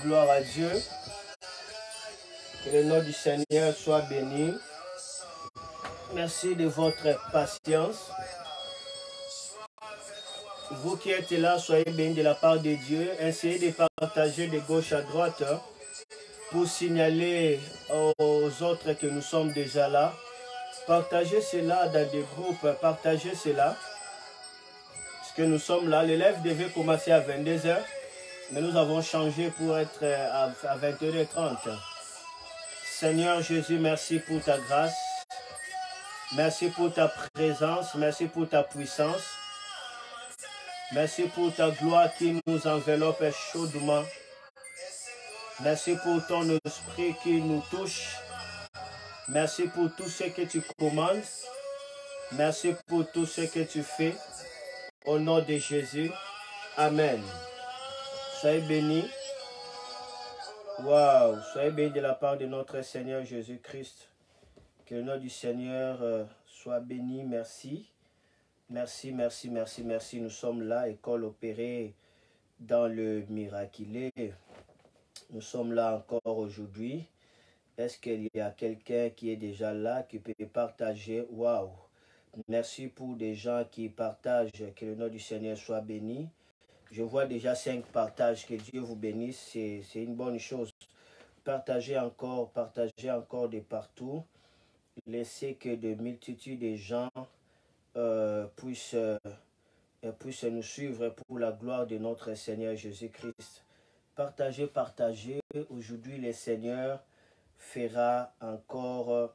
Gloire à Dieu. Que le nom du Seigneur soit béni. Merci de votre patience. Vous qui êtes là, soyez bénis de la part de Dieu. Essayez de partager de gauche à droite pour signaler aux autres que nous sommes déjà là. Partagez cela dans des groupes, partagez cela. Parce que nous sommes là. Le live devait commencer à 22h, mais nous avons changé pour être à 21h30. Seigneur Jésus, merci pour ta grâce. Merci pour ta présence. Merci pour ta puissance. Merci pour ta gloire qui nous enveloppe chaudement. Merci pour ton esprit qui nous touche. Merci pour tout ce que tu commandes. Merci pour tout ce que tu fais. Au nom de Jésus. Amen. Soyez bénis. Waouh. Soyez bénis de la part de notre Seigneur Jésus-Christ. Que le nom du Seigneur soit béni. Merci. Merci, merci, merci, merci. Nous sommes là, école opérée dans le miraculé. Nous sommes là encore aujourd'hui. Est-ce qu'il y a quelqu'un qui est déjà là, qui peut partager? Waouh! Merci pour des gens qui partagent. Que le nom du Seigneur soit béni. Je vois déjà 5 partages. Que Dieu vous bénisse. C'est une bonne chose. Partagez encore de partout. Laissez que de multitudes de gens puissent nous suivre pour la gloire de notre Seigneur Jésus-Christ. Partagez, partagez. Aujourd'hui, le Seigneur fera encore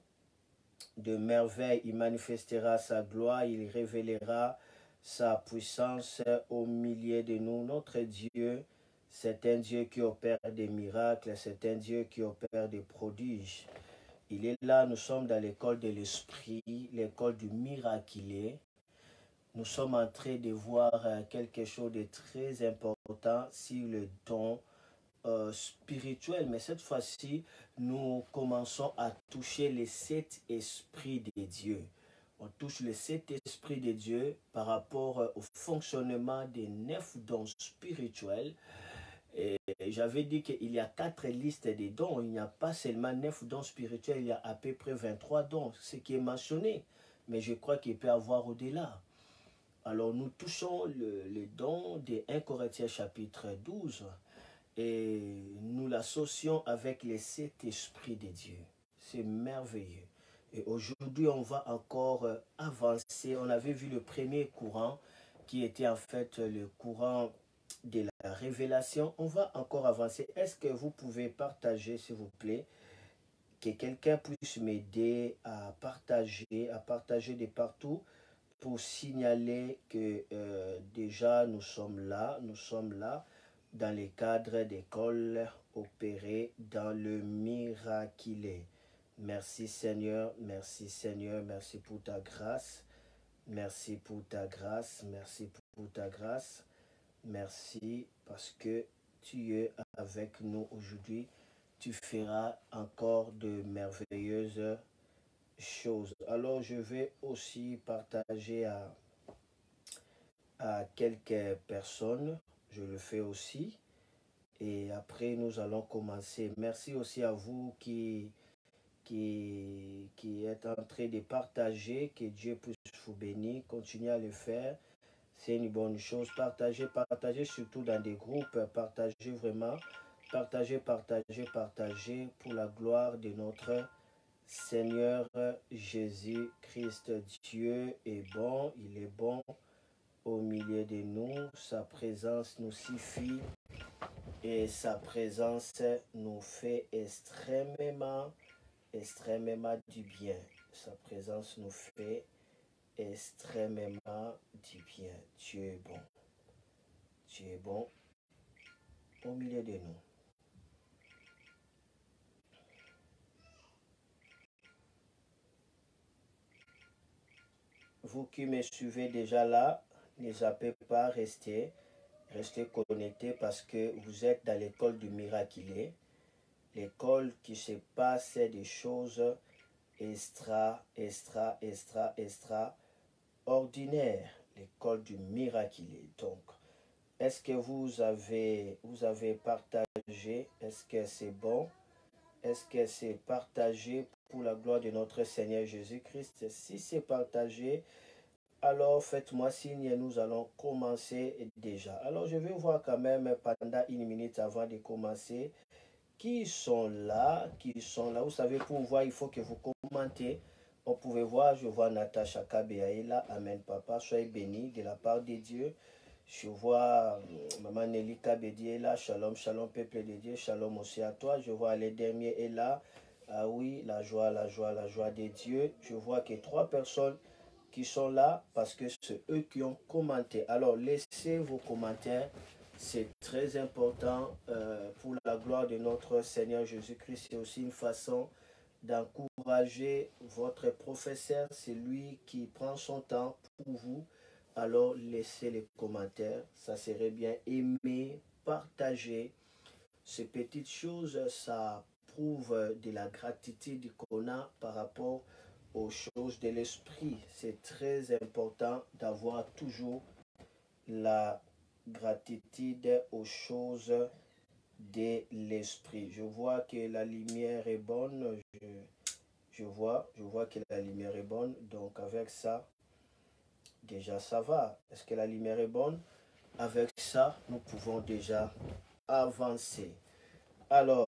de merveilles. Il manifestera sa gloire. Il révélera sa puissance au milieu de nous. Notre Dieu, c'est un Dieu qui opère des miracles. C'est un Dieu qui opère des prodiges. Il est là. Nous sommes dans l'école de l'Esprit, l'école du miraculé. Nous sommes en train de voir quelque chose de très important sur le don spirituel. Mais cette fois-ci, nous commençons à toucher les 7 esprits de Dieu. On touche les 7 esprits de Dieu par rapport au fonctionnement des 9 dons spirituels. Et j'avais dit qu'il y a 4 listes de dons. Il n'y a pas seulement 9 dons spirituels, il y a à peu près 23 dons, ce qui est mentionné. Mais je crois qu'il peut y avoir au-delà. Alors nous touchons le don de 1 Corinthiens chapitre 12 et nous l'associons avec les 7 esprits de Dieu. C'est merveilleux. Et aujourd'hui, on va encore avancer. On avait vu le premier courant qui était en fait le courant de la révélation. On va encore avancer. Est-ce que vous pouvez partager, s'il vous plaît, que quelqu'un puisse m'aider à partager de partout pour signaler que déjà nous sommes là dans les cadres d'école opérée dans le miraculé. Merci Seigneur, merci Seigneur, merci pour ta grâce, merci pour ta grâce, merci pour ta grâce, merci parce que tu es avec nous aujourd'hui, tu feras encore de merveilleuses choses. Alors je vais aussi partager à quelques personnes, je le fais aussi, et après nous allons commencer. Merci aussi à vous qui êtes en train de partager, que Dieu puisse vous bénir, continuez à le faire, c'est une bonne chose. Partagez surtout dans des groupes, partagez vraiment, partagez pour la gloire de notre Seigneur Jésus-Christ. Dieu est bon, il est bon au milieu de nous, sa présence nous suffit et sa présence nous fait extrêmement du bien. Sa présence nous fait extrêmement du bien. Dieu est bon. Dieu est bon au milieu de nous. Vous qui me suivez déjà là, ne zappez pas, restez connectés parce que vous êtes dans l'école du miraculé. L'école qui se passe des choses extraordinaires. L'école du miraculé. Donc, Est-ce que vous avez partagé? Est-ce que c'est bon? Est-ce que c'est partagé pour la gloire de notre Seigneur Jésus-Christ? Si c'est partagé, alors faites-moi signe et nous allons commencer déjà. Alors je vais voir quand même pendant une minute avant de commencer qui sont là, qui sont là. Vous savez, pour voir, il faut que vous commentez. Vous pouvez voir, je vois Natacha Kabeaïla. Amen, papa. Soyez bénis de la part de Dieu. Je vois Maman Nelly Kabedi est là. Shalom, shalom, peuple de Dieu. Shalom aussi à toi. Je vois les derniers est là. Ah oui, la joie, la joie, la joie de Dieu. Je vois que 3 personnes qui sont là parce que c'est eux qui ont commenté. Alors, laissez vos commentaires. C'est très important pour la gloire de notre Seigneur Jésus-Christ. C'est aussi une façon d'encourager votre professeur. C'est lui qui prend son temps pour vous. Alors, laissez les commentaires. Ça serait bien. Aimer, partager. Ces petites choses, ça prouve de la gratitude qu'on a par rapport aux choses de l'esprit. C'est très important d'avoir toujours la gratitude aux choses de l'esprit. Je vois que la lumière est bonne. Je vois que la lumière est bonne. Donc avec ça, déjà ça va. Est-ce que la lumière est bonne? Avec ça, nous pouvons déjà avancer. Alors,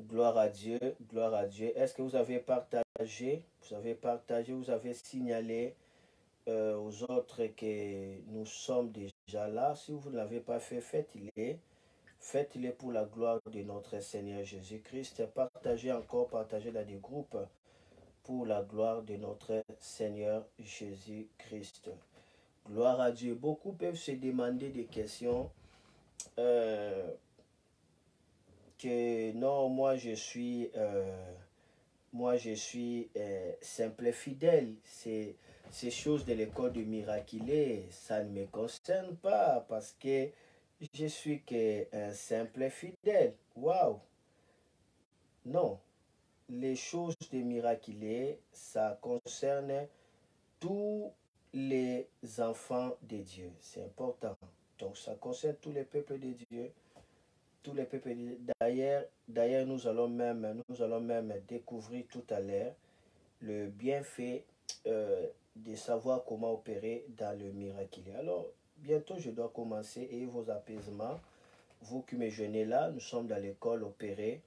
gloire à Dieu, gloire à Dieu. Est-ce que vous avez partagé? Vous avez signalé aux autres que nous sommes déjà là. Si vous ne l'avez pas fait, faites-le. Faites-le pour la gloire de notre Seigneur Jésus-Christ. Partagez encore, partagez dans des groupes pour la gloire de notre Seigneur Jésus-Christ. Gloire à Dieu. Beaucoup peuvent se demander des questions. Que non, moi je suis simple et fidèle. Ces choses de l'école de Miraculé, ça ne me concerne pas parce que je suis qu'un simple et fidèle. Waouh! Non, les choses de Miraculé, ça concerne tous les enfants de Dieu. C'est important. Donc ça concerne tous les peuples de Dieu. Tous les peuples. D'ailleurs, nous allons même découvrir tout à l'heure le bienfait de savoir comment opérer dans le miraculé. Alors, bientôt, je dois commencer et vos apaisements. Vous qui me joignez là, nous sommes dans l'école opérée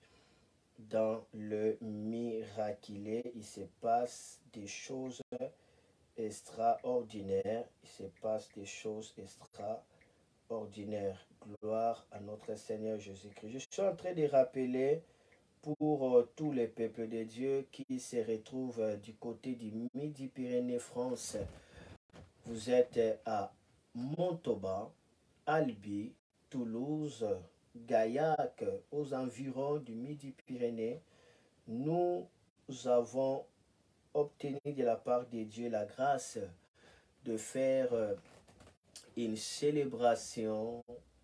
dans le miraculé. Il se passe des choses extraordinaires. Il se passe des choses extraordinaires. Gloire à notre Seigneur Jésus-Christ. Je suis en train de rappeler pour tous les peuples de Dieu qui se retrouvent du côté du Midi-Pyrénées, France. Vous êtes à Montauban, Albi, Toulouse, Gaillac, aux environs du Midi-Pyrénées. Nous avons obtenu de la part de Dieu la grâce de faire une célébration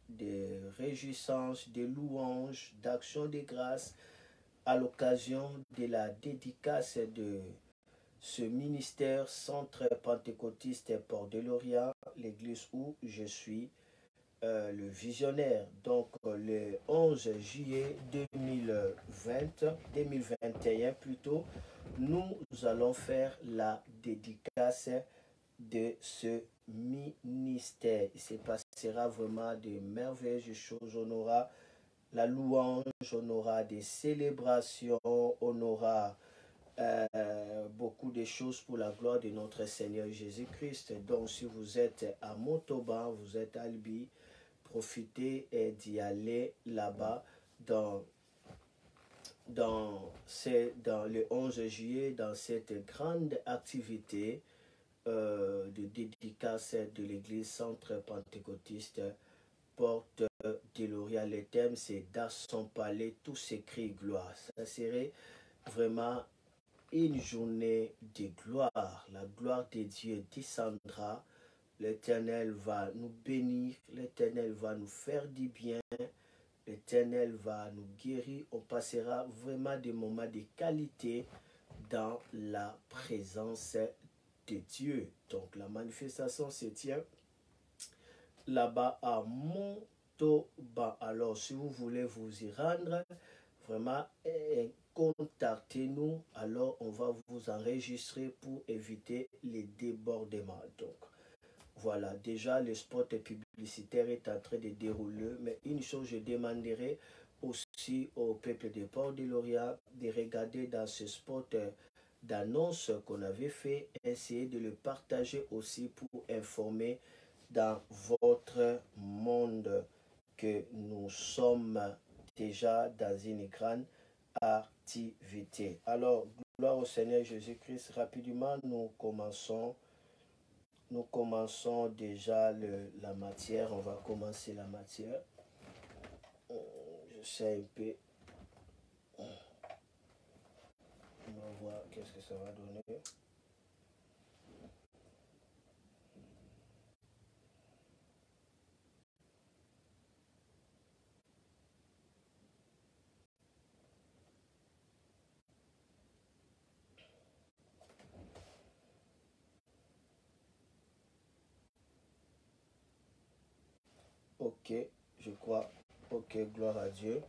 de réjouissance, de louanges, d'action de grâce à l'occasion de la dédicace de ce ministère Centre Pentecôtiste Port de Lorient, l'église où je suis le visionnaire. Donc le 11 juillet 2021 plutôt, nous allons faire la dédicace de ce ministère. Il se passera vraiment de merveilleuses choses. On aura la louange, on aura des célébrations, on aura beaucoup de choses pour la gloire de notre Seigneur Jésus-Christ. Donc si vous êtes à Montauban, vous êtes à Albi, profitez d'y aller là-bas dans le 11 juillet, dans cette grande activité de dédicace de l'église Centre Pentecôtiste Porte de Lorient. Le thème c'est dans son palais tout s'écrit gloire. Ça serait vraiment une journée de gloire. La gloire de Dieu descendra. L'Éternel va nous bénir. L'Éternel va nous faire du bien. L'Éternel va nous guérir. On passera vraiment des moments de qualité dans la présence de Dieu. Donc la manifestation se tient là-bas à Montauban. Alors, si vous voulez vous y rendre, vraiment, contactez-nous. Alors, on va vous enregistrer pour éviter les débordements. Donc, voilà, déjà, le spot publicitaire est en train de dérouler. Mais une chose, je demanderai aussi au peuple de Port-de-Lauria de regarder dans ce spot d'annonce qu'on avait fait, essayer de le partager aussi pour informer dans votre monde que nous sommes déjà dans une grande activité. Alors, gloire au Seigneur Jésus-Christ. Rapidement, nous commençons déjà la matière. On va commencer la matière. Je sais un peu. On va voir qu'est-ce que ça va donner. Ok, je crois. Ok, gloire à Dieu.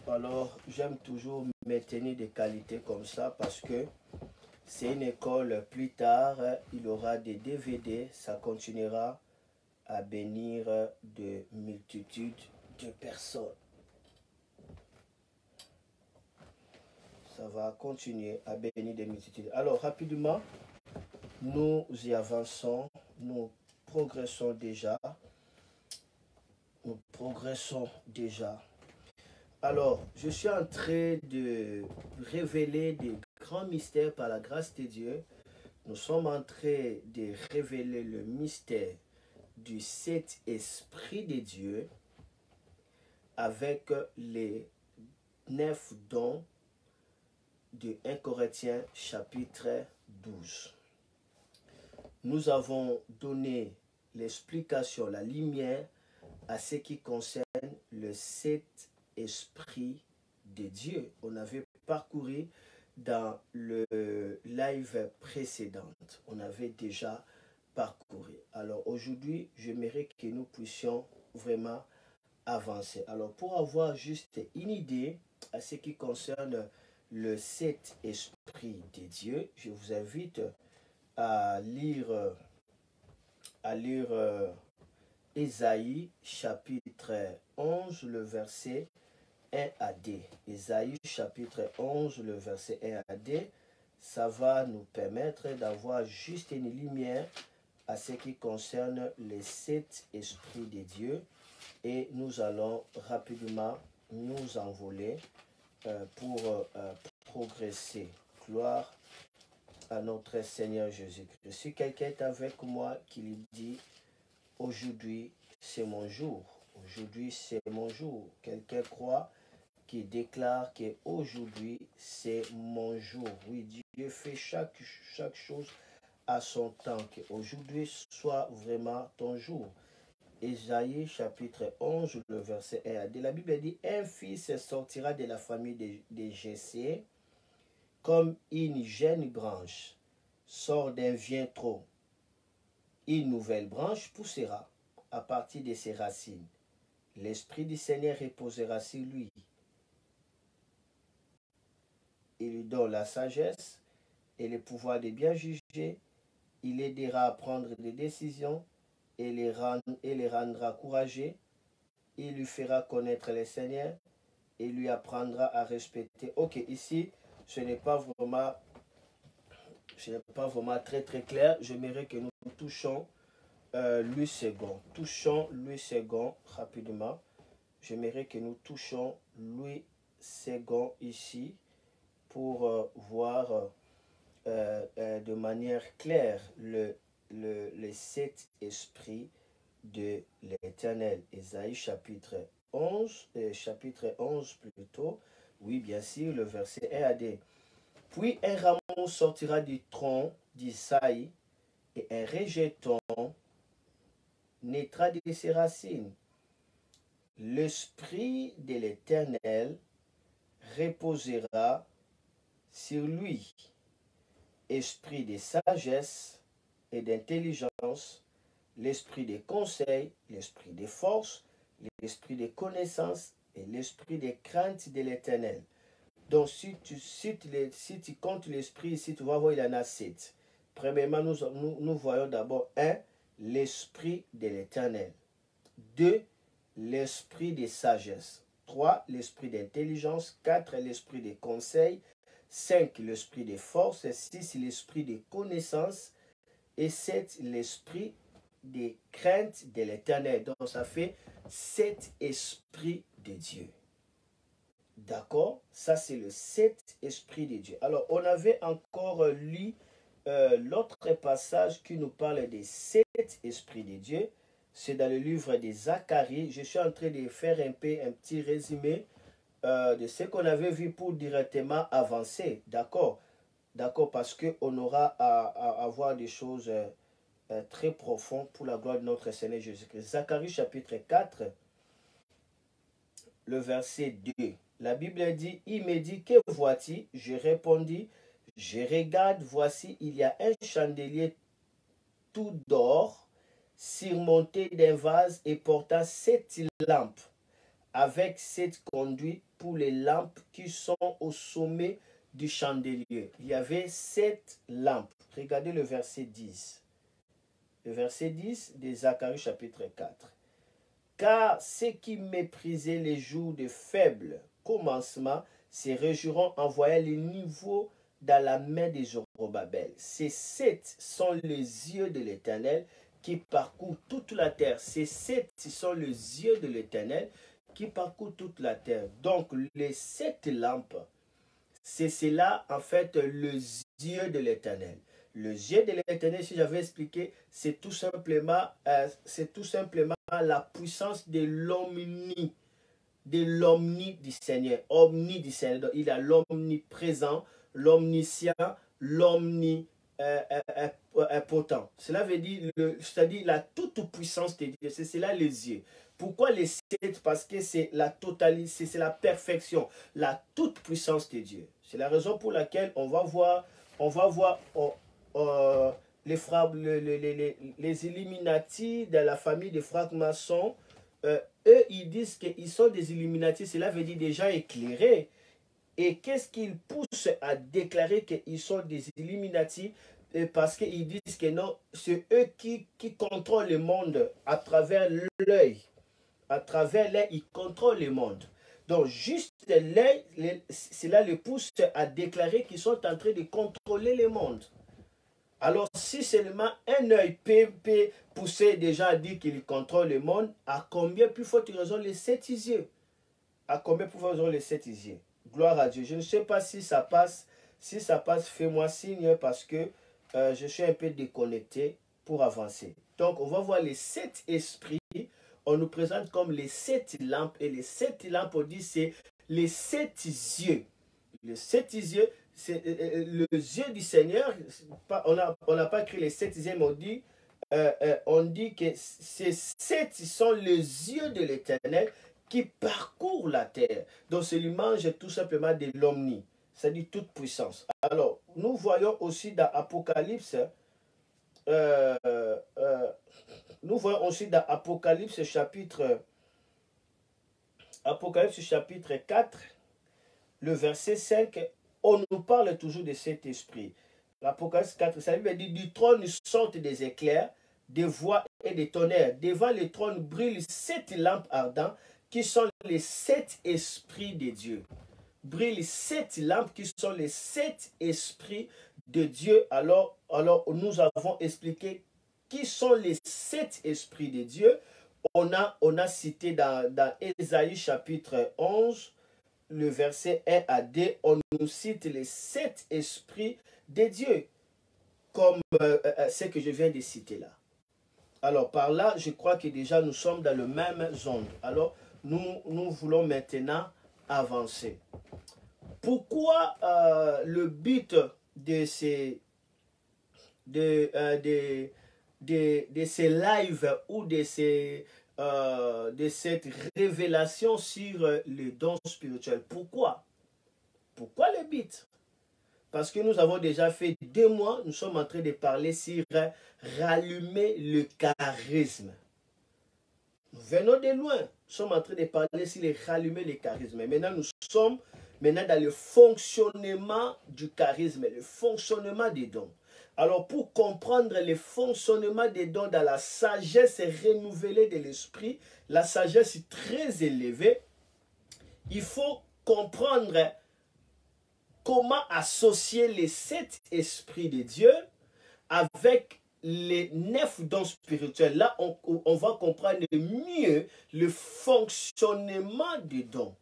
Alors, j'aime toujours maintenir des qualités comme ça parce que c'est une école. Plus tard, il y aura des DVD. Ça continuera à bénir de multitudes de personnes. Ça va continuer à bénir des multitudes. Alors, rapidement, nous y avançons. Nous progressons déjà. Nous progressons déjà. Alors, je suis en train de révéler des grands mystères par la grâce de Dieu. Nous sommes en train de révéler le mystère du Saint-Esprit de Dieu avec les 9 dons de 1 Corinthiens chapitre 12. Nous avons donné l'explication, la lumière à ce qui concerne le Saint-Esprit de Dieu. On avait parcouru dans le live précédent. On avait déjà parcouru. Alors aujourd'hui, j'aimerais que nous puissions vraiment avancer. Alors pour avoir juste une idée à ce qui concerne le Saint-Esprit de Dieu, je vous invite à lire Ésaïe chapitre 11, le verset 1 à D. Ésaïe chapitre 11, le verset 1 à D. Ça va nous permettre d'avoir juste une lumière à ce qui concerne le Saint-Esprit de Dieu. Et nous allons rapidement nous envoler pour progresser. Gloire à notre Seigneur Jésus-Christ. Si quelqu'un est avec moi qui lui dit aujourd'hui c'est mon jour, aujourd'hui c'est mon jour. Quelqu'un croit qui déclare que aujourd'hui c'est mon jour. Oui, Dieu fait chaque chose à son temps. Qu'aujourd'hui soit vraiment ton jour. Ésaïe chapitre 11, le verset 1 à 2. La Bible dit, un fils sortira de la famille de Jessé comme une jeune branche sort d'un vientreau. Une nouvelle branche poussera à partir de ses racines. L'Esprit du Seigneur reposera sur lui. Il lui donne la sagesse et le pouvoir de bien juger. Il l'aidera à prendre des décisions et les rendra courageux. Il lui fera connaître le Seigneur et lui apprendra à respecter. Ok, ici, ce n'est pas vraiment très clair. J'aimerais que nous touchions le second. Touchons le second rapidement. J'aimerais que nous touchions le second ici pour voir de manière claire le Saint-Esprit de l'Éternel. Ésaïe chapitre 11 plutôt. Oui, bien sûr, le verset 1 à 2. Puis un rameau sortira du tronc d'Isaïe et un rejeton naîtra de ses racines. L'Esprit de l'Éternel reposera sur lui, esprit de sagesse et d'intelligence, l'esprit des conseils, l'esprit des forces, l'esprit des connaissances et l'esprit des craintes de l'Éternel. Donc, si tu comptes l'esprit ici, tu vas voir, il y en a 7. Premièrement, nous voyons d'abord 1, l'esprit de l'Éternel. 2, l'esprit de sagesse. 3, l'esprit d'intelligence. 4, l'esprit de conseil. 5, l'esprit de force. 6, l'esprit de connaissance. Et 7, l'esprit des craintes de l'Éternel. Donc, ça fait 7 esprits de Dieu. D'accord? Ça, c'est le 7 esprits de Dieu. Alors, on avait encore lu l'autre passage qui nous parle des 7 esprits de Dieu. C'est dans le livre de Zacharie. Je suis en train de faire un petit résumé de ce qu'on avait vu pour directement avancer. D'accord? D'accord, parce qu'on aura à voir des choses très profondes pour la gloire de notre Seigneur Jésus-Christ. Zacharie chapitre 4, le verset 2. La Bible dit, il me dit, que vois-tu? Je répondis, je regarde, voici, il y a un chandelier tout d'or, surmonté d'un vase et portant 7 lampes, avec 7 conduits pour les lampes qui sont au sommet du chandelier. Il y avait 7 lampes. Regardez le verset 10. Le verset 10 de Zacharie chapitre 4. Car ceux qui méprisaient les jours de faible commencement se réjouiront en voyant les niveaux dans la main de Zorobabel. Ces 7 sont les yeux de l'Éternel qui parcourent toute la terre. Ces 7 sont les yeux de l'Éternel qui parcourent toute la terre. Donc les 7 lampes, c'est cela en fait les yeux de l'Éternel. Le yeux de l'Éternel, si j'avais expliqué, c'est tout simplement la puissance de l'omni du Seigneur. Omni du Seigneur. Donc, il a l'omniprésent, l'omniscient, l'omnipotent. Cela veut dire, c'est-à-dire la toute puissance de Dieu. C'est cela les yeux. Pourquoi les 7? Parce que c'est la totalité, c'est la perfection, la toute puissance de Dieu. C'est la raison pour laquelle on va voir les Illuminati de la famille des frères maçons. Eux, ils disent qu'ils sont des Illuminati, cela veut dire des gens éclairés. Et qu'est-ce qu'ils poussent à déclarer qu'ils sont des Illuminati? Parce qu'ils disent que non, c'est eux qui contrôlent le monde à travers l'œil. À travers l'œil, ils contrôlent le monde. Donc, juste l'œil, cela les pousse à déclarer qu'ils sont en train de contrôler le monde. Alors, si seulement un œil peut pousser des gens à dire qu'ils contrôlent le monde, à combien plus forte raison les 7 yeux? À combien plus forte raison les 7 yeux? Gloire à Dieu. Je ne sais pas si ça passe. Si ça passe, fais-moi signe parce que je suis un peu déconnecté pour avancer. Donc, on va voir les 7 esprits. On nous présente comme les 7 lampes. Et les 7 lampes, on dit, c'est les 7 yeux. Les 7 yeux, c'est le yeux du Seigneur. On n'a pas écrit les 7 yeux, mais on dit que ces 7 sont les yeux de l'Éternel qui parcourent la terre. Donc, c'est l'image tout simplement de l'omni, c'est-à-dire toute puissance. Alors, nous voyons aussi dans Apocalypse, Apocalypse chapitre 4, le verset 5, on nous parle toujours de cet esprit. L'Apocalypse 4, ça veut dire du trône sortent des éclairs, des voix et des tonnerres. Devant le trône brillent 7 lampes ardentes qui sont les 7 esprits de Dieu. Brillent 7 lampes qui sont les 7 esprits de Dieu. Alors nous avons expliqué qui sont les 7 esprits de Dieu. On a cité dans Ésaïe chapitre 11, le verset 1 à 2, on nous cite les 7 esprits de Dieu, comme ce que je viens de citer là. Alors par là, je crois que déjà nous sommes dans le même zone. Alors nous voulons maintenant avancer. Pourquoi le but de ces lives ou de cette révélation sur les dons spirituels? Pourquoi le but? parce que nous avons déjà fait 2 mois, nous sommes en train de parler sur rallumer le charisme. Nous venons de loin, nous sommes en train de parler sur les rallumer le charisme. Maintenant, nous sommes dans le fonctionnement du charisme, le fonctionnement des dons. Alors, pour comprendre le fonctionnement des dons dans la sagesse renouvelée de l'esprit, la sagesse très élevée, il faut comprendre comment associer les 7 esprits de Dieu avec les 9 dons spirituels. Là, on va comprendre mieux le fonctionnement des dons.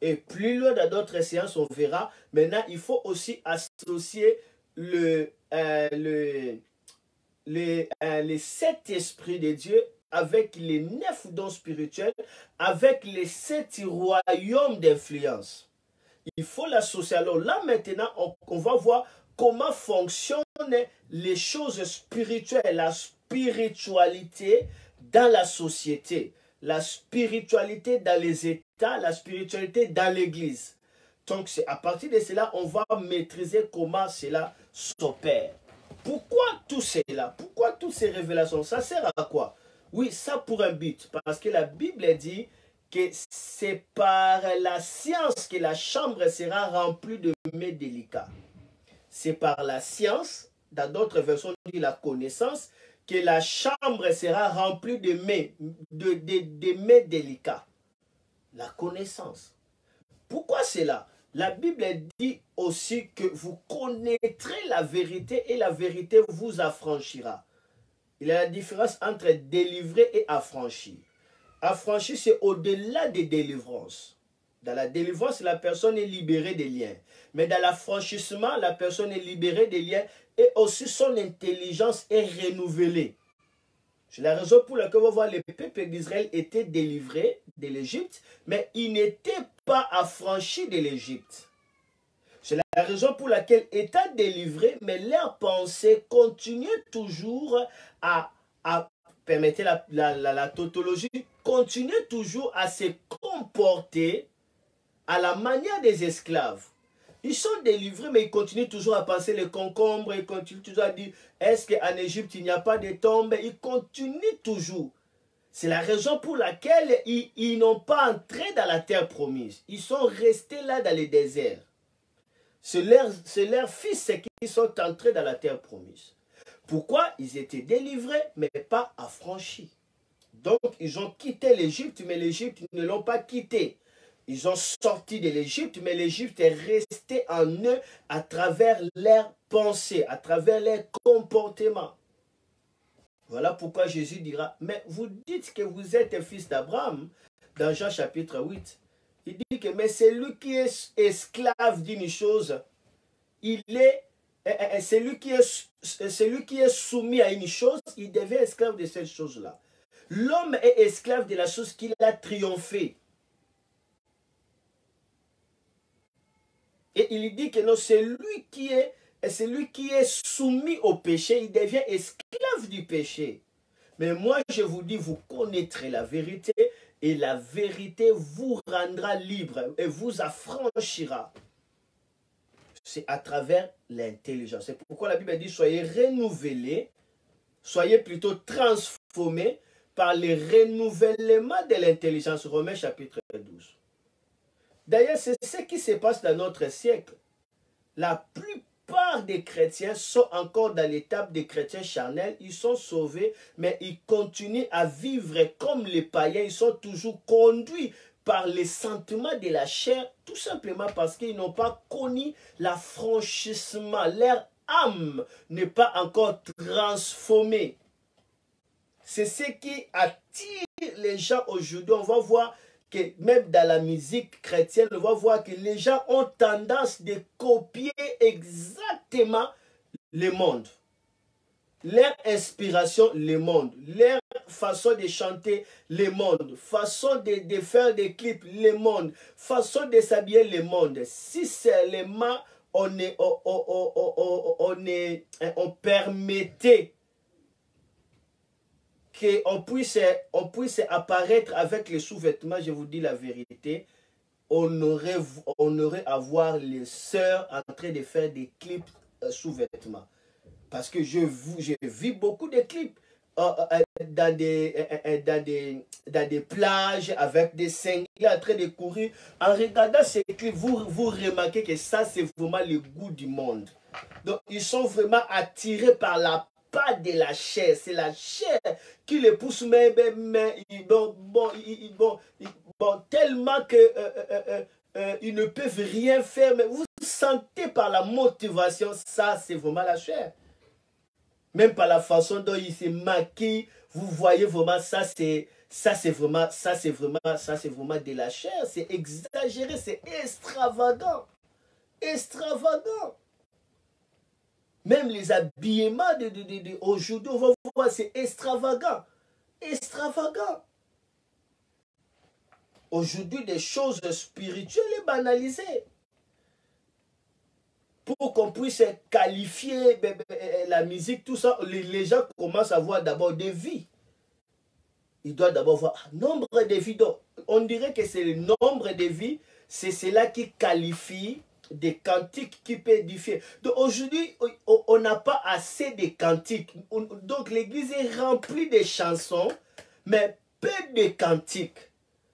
Et plus loin dans d'autres séances, on verra. Maintenant, il faut aussi associer les 7 esprits de Dieu avec les 9 dons spirituels, avec les 7 royaumes d'influence. Il faut l'associer. Alors là, maintenant, on va voir comment fonctionnent les choses spirituelles, la spiritualité dans la société, la spiritualité dans les États, la spiritualité dans l'Église. Donc, c'est à partir de cela, on va maîtriser comment cela s'opère. Pourquoi tout cela? Pourquoi toutes ces révélations? Ça sert à quoi? Oui, ça pour un but. Parce que la Bible dit que c'est par la science que la chambre sera remplie de mets délicats. C'est par la science, dans d'autres versions, on dit la connaissance, que la chambre sera remplie de mets délicats. La connaissance. Pourquoi cela? La Bible dit aussi que vous connaîtrez la vérité et la vérité vous affranchira. Il y a la différence entre délivrer et affranchir. Affranchir, c'est au-delà des délivrances. Dans la délivrance, la personne est libérée des liens. Mais dans l'affranchissement, la personne est libérée des liens et aussi son intelligence est renouvelée. C'est la raison pour laquelle on voit le peuple d'Israël était délivré de l'Égypte, mais il n'était pas affranchi de l'Égypte. C'est la raison pour laquelle, étant délivré, mais leur pensée continuait toujours permettez la tautologie, continuait toujours à se comporter à la manière des esclaves. Ils sont délivrés, mais ils continuent toujours à penser les concombres, ils continuent toujours à dire, est-ce qu'en Égypte, il n'y a pas de tombe? Ils continuent toujours. C'est la raison pour laquelle ils n'ont pas entré dans la terre promise. Ils sont restés là dans le désert. C'est leurs fils qui sont entrés dans la terre promise. Pourquoi? Ils étaient délivrés, mais pas affranchis. Donc, ils ont quitté l'Égypte, mais l'Égypte ne l'ont pas quitté. Ils ont sorti de l'Égypte, mais l'Égypte est restée en eux à travers leurs pensées, à travers leurs comportements. Voilà pourquoi Jésus dira, mais vous dites que vous êtes fils d'Abraham, dans Jean chapitre 8. Il dit que, mais celui qui est esclave d'une chose, celui qui est soumis à une chose, il devient esclave de cette chose-là. L'homme est esclave de la chose qu'il a triomphé. Et il dit que non, celui qui est soumis au péché, il devient esclave du péché. Mais moi, je vous dis, vous connaîtrez la vérité et la vérité vous rendra libre et vous affranchira. C'est à travers l'intelligence. C'est pourquoi la Bible dit, soyez renouvelés, soyez plutôt transformés par le renouvellement de l'intelligence. Romains chapitre 12. D'ailleurs, c'est ce qui se passe dans notre siècle. La plupart des chrétiens sont encore dans l'étape des chrétiens charnels. Ils sont sauvés, mais ils continuent à vivre comme les païens. Ils sont toujours conduits par les sentiments de la chair, tout simplement parce qu'ils n'ont pas connu l'affranchissement. Leur âme n'est pas encore transformée. C'est ce qui attire les gens aujourd'hui. On va voir que même dans la musique chrétienne, on va voir que les gens ont tendance de copier exactement le monde. Leur inspiration, le monde. Leur façon de chanter, le monde. Façon de faire des clips, le monde. Façon de s'habiller, le monde. Si seulement on permettait qu'on puisse apparaître avec les sous-vêtements, je vous dis la vérité, on aurait à voir les sœurs en train de faire des clips sous-vêtements. Parce que je vis beaucoup de clips dans des plages avec des cinglés en train de courir. En regardant ces clips, vous remarquez que ça, c'est vraiment le goût du monde. Donc, ils sont vraiment attirés par la part de la chair. C'est la chair qui les pousse, mais tellement que ils ne peuvent rien faire. Mais vous sentez par la motivation, ça, c'est vraiment la chair. Même par la façon dont il se maquille, vous voyez vraiment ça c'est vraiment de la chair, c'est exagéré, c'est extravagant. Extravagant. Même les habillements aujourd'hui, on va voir, c'est extravagant. Extravagant. Aujourd'hui, des choses spirituelles est banalisées. Pour qu'on puisse qualifier la musique, tout ça, les gens commencent à voir d'abord des vies. Ils doivent d'abord voir nombre de vies. Donc, on dirait que c'est le nombre de vies, c'est cela qui qualifie des cantiques qui peut édifier. Donc aujourd'hui, on n'a pas assez de cantiques. Donc l'église est remplie de chansons, mais peu de cantiques.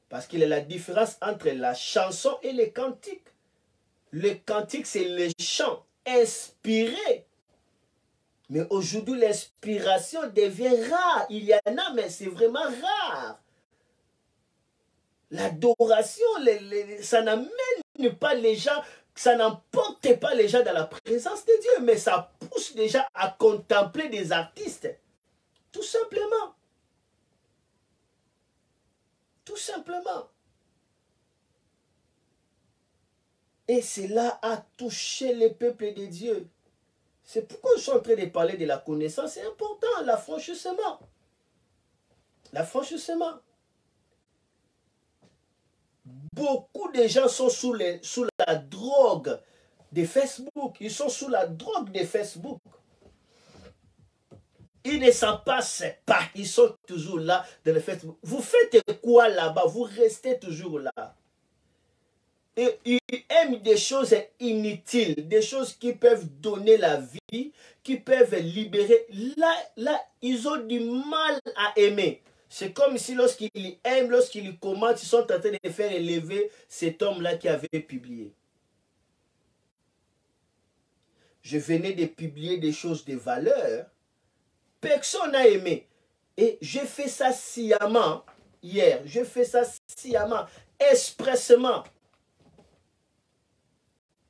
Parce qu'il y a la différence entre la chanson et les cantiques. Le cantique, c'est le chant inspiré. Mais aujourd'hui, l'inspiration devient rare. Il y en a, mais c'est vraiment rare. L'adoration, ça n'amène pas les gens, ça n'emporte pas les gens dans la présence de Dieu, mais ça pousse déjà à contempler des artistes. Tout simplement. Tout simplement. Et cela a touché les peuples de Dieu. C'est pourquoi je suis en train de parler de la connaissance. C'est important, l'affranchissement. L'affranchissement. Beaucoup de gens sont sous la drogue de Facebook. Ils sont sous la drogue de Facebook. Ils ne s'en passent pas. Ils sont toujours là dans le Facebook. Vous faites quoi là-bas? Vous restez toujours là. Et ils aiment des choses inutiles, des choses qui peuvent donner la vie, qui peuvent libérer. Là, ils ont du mal à aimer. C'est comme si lorsqu'ils aiment, lorsqu'ils commentent, ils sont en train de faire élever cet homme-là qui avait publié. Je venais de publier des choses de valeur. Personne n'a aimé. Et j'ai fait ça sciemment hier. J'ai fait ça sciemment, expressément.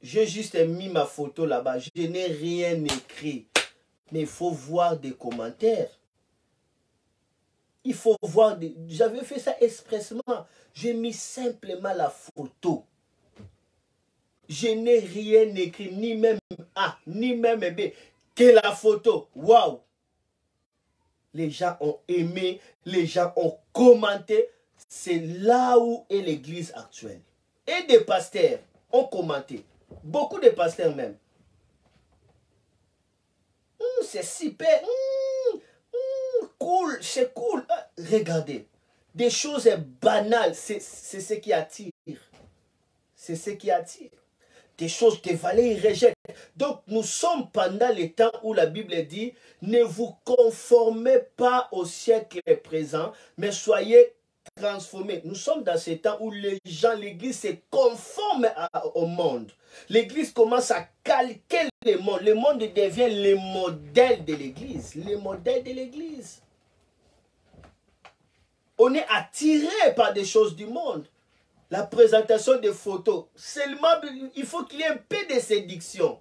J'ai juste mis ma photo là-bas. Je n'ai rien écrit. Mais il faut voir des commentaires. Il faut voir des... J'avais fait ça expressement. J'ai mis simplement la photo. Je n'ai rien écrit, ni même A, ni même B. Que la photo. Waouh! Les gens ont aimé, les gens ont commenté. C'est là où est l'église actuelle. Et des pasteurs ont commenté. Beaucoup de pasteurs même. C'est super. Cool, c'est cool. Regardez. Des choses banales, c'est ce qui attire. C'est ce qui attire. Des choses de valeur, ils rejettent. Donc nous sommes pendant les temps où la Bible dit, ne vous conformez pas au siècle présent, mais soyez transformés. Nous sommes dans ces temps où les gens, l'église se conforme au monde. L'église commence à calquer le monde. Le monde devient le modèle de l'église. Le modèle de l'église. On est attiré par des choses du monde. La présentation des photos. Seulement, il faut qu'il y ait un peu de séduction.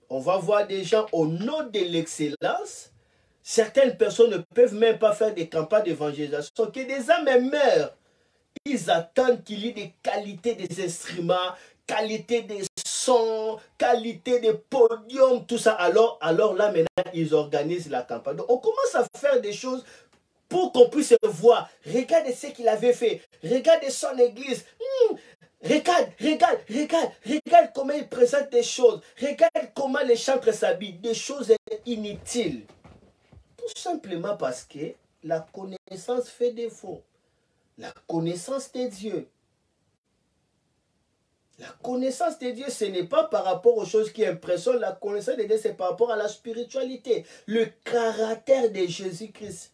On va voir des gens au nom de l'excellence. Certaines personnes ne peuvent même pas faire des campagnes d'évangélisation. Que des âmes meurent. Ils attendent qu'il y ait des qualités des instruments, qualité des sons, qualité des podiums, tout ça. Alors là, maintenant, ils organisent la campagne. Donc, on commence à faire des choses pour qu'on puisse voir. Regardez ce qu'il avait fait. Regardez son église. Regarde comment il présente des choses. Regarde comment les chantres s'habillent. Des choses inutiles. Tout simplement parce que la connaissance fait défaut. La connaissance de Dieu. La connaissance de Dieu, ce n'est pas par rapport aux choses qui impressionnent. La connaissance de Dieu, c'est par rapport à la spiritualité. Le caractère de Jésus-Christ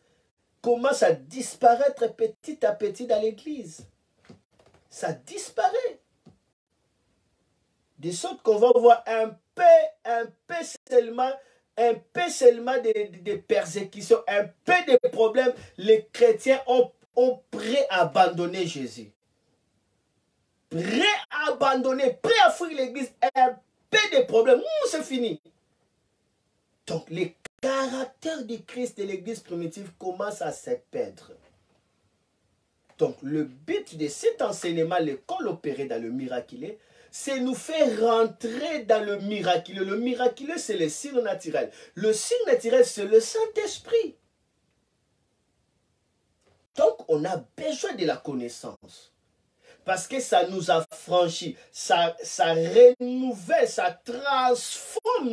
commence à disparaître petit à petit dans l'Église. Ça disparaît. De sorte qu'on va voir un peu seulement de persécutions, un peu de problèmes. Les chrétiens ont prêt à abandonner Jésus. Prêt à abandonner, prêt à fuir l'église, un peu de problèmes, c'est fini. Donc, les caractères du Christ de l'église primitive commencent à se perdre. Donc, le but de cet enseignement, l'école opérée dans le miraculeux, c'est nous faire rentrer dans le miraculeux. Le miraculeux, c'est le signe naturel. Le signe naturel, c'est le Saint-Esprit. Donc, on a besoin de la connaissance. Parce que ça nous affranchit, ça renouvelle, ça transforme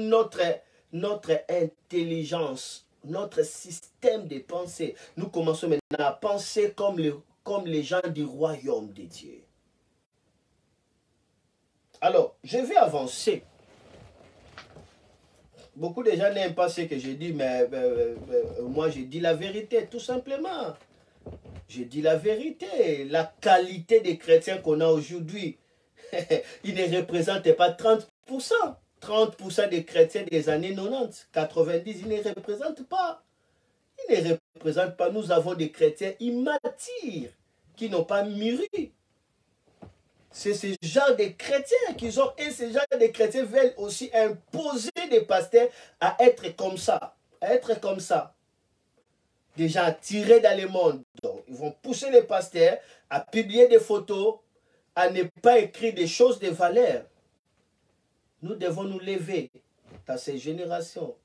notre intelligence, notre système de pensée. Nous commençons maintenant à penser comme les gens du royaume de Dieu. Alors, je vais avancer. Beaucoup de gens n'aiment pas ce que je dis, mais moi je dis la vérité, tout simplement. Je dis la vérité, la qualité des chrétiens qu'on a aujourd'hui, ils ne représentent pas 30%. 30% des chrétiens des années 90, 90, ils ne représentent pas. Ils ne représentent pas. Nous avons des chrétiens immatures qui n'ont pas mûri. C'est ce genre de chrétiens qu'ils ont, et ce genre de chrétiens veulent aussi imposer des pasteurs à être comme ça. À être comme ça. Des gens tirés dans le monde. Donc, ils vont pousser les pasteurs à publier des photos, à ne pas écrire des choses de valeur. Nous devons nous lever dans ces générations.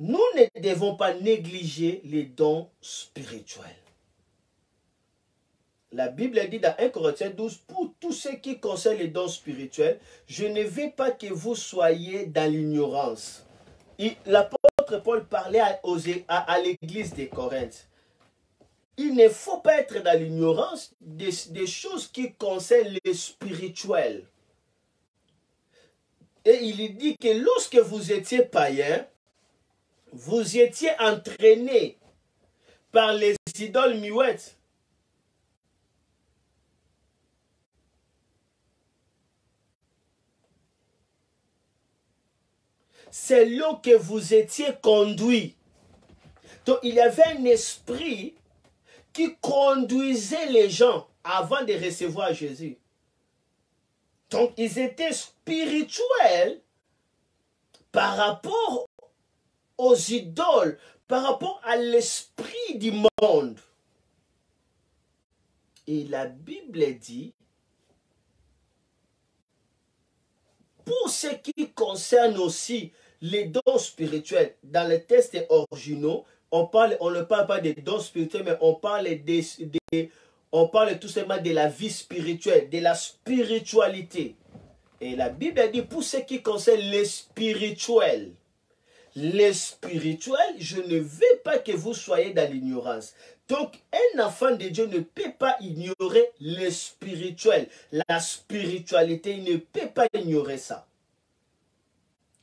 Nous ne devons pas négliger les dons spirituels. La Bible dit dans 1 Corinthiens 12, pour tout ce qui concerne les dons spirituels, je ne veux pas que vous soyez dans l'ignorance. L'apôtre Paul parlait à l'église de Corinthe. Il ne faut pas être dans l'ignorance des choses qui concernent le spirituel. Et il dit que lorsque vous étiez païen, vous étiez entraîné par les idoles muettes. C'est là que vous étiez conduits. Donc, il y avait un esprit qui conduisait les gens avant de recevoir Jésus. Donc, ils étaient spirituels par rapport aux idoles, par rapport à l'esprit du monde. Et la Bible dit, pour ce qui concerne aussi les dons spirituels, dans les textes originaux, on ne parle pas des dons spirituels, mais on parle tout simplement de la vie spirituelle, de la spiritualité. Et la Bible dit, pour ce qui concerne les spirituels, je ne veux pas que vous soyez dans l'ignorance. Donc, un enfant de Dieu ne peut pas ignorer le spirituel. La spiritualité, il ne peut pas ignorer ça.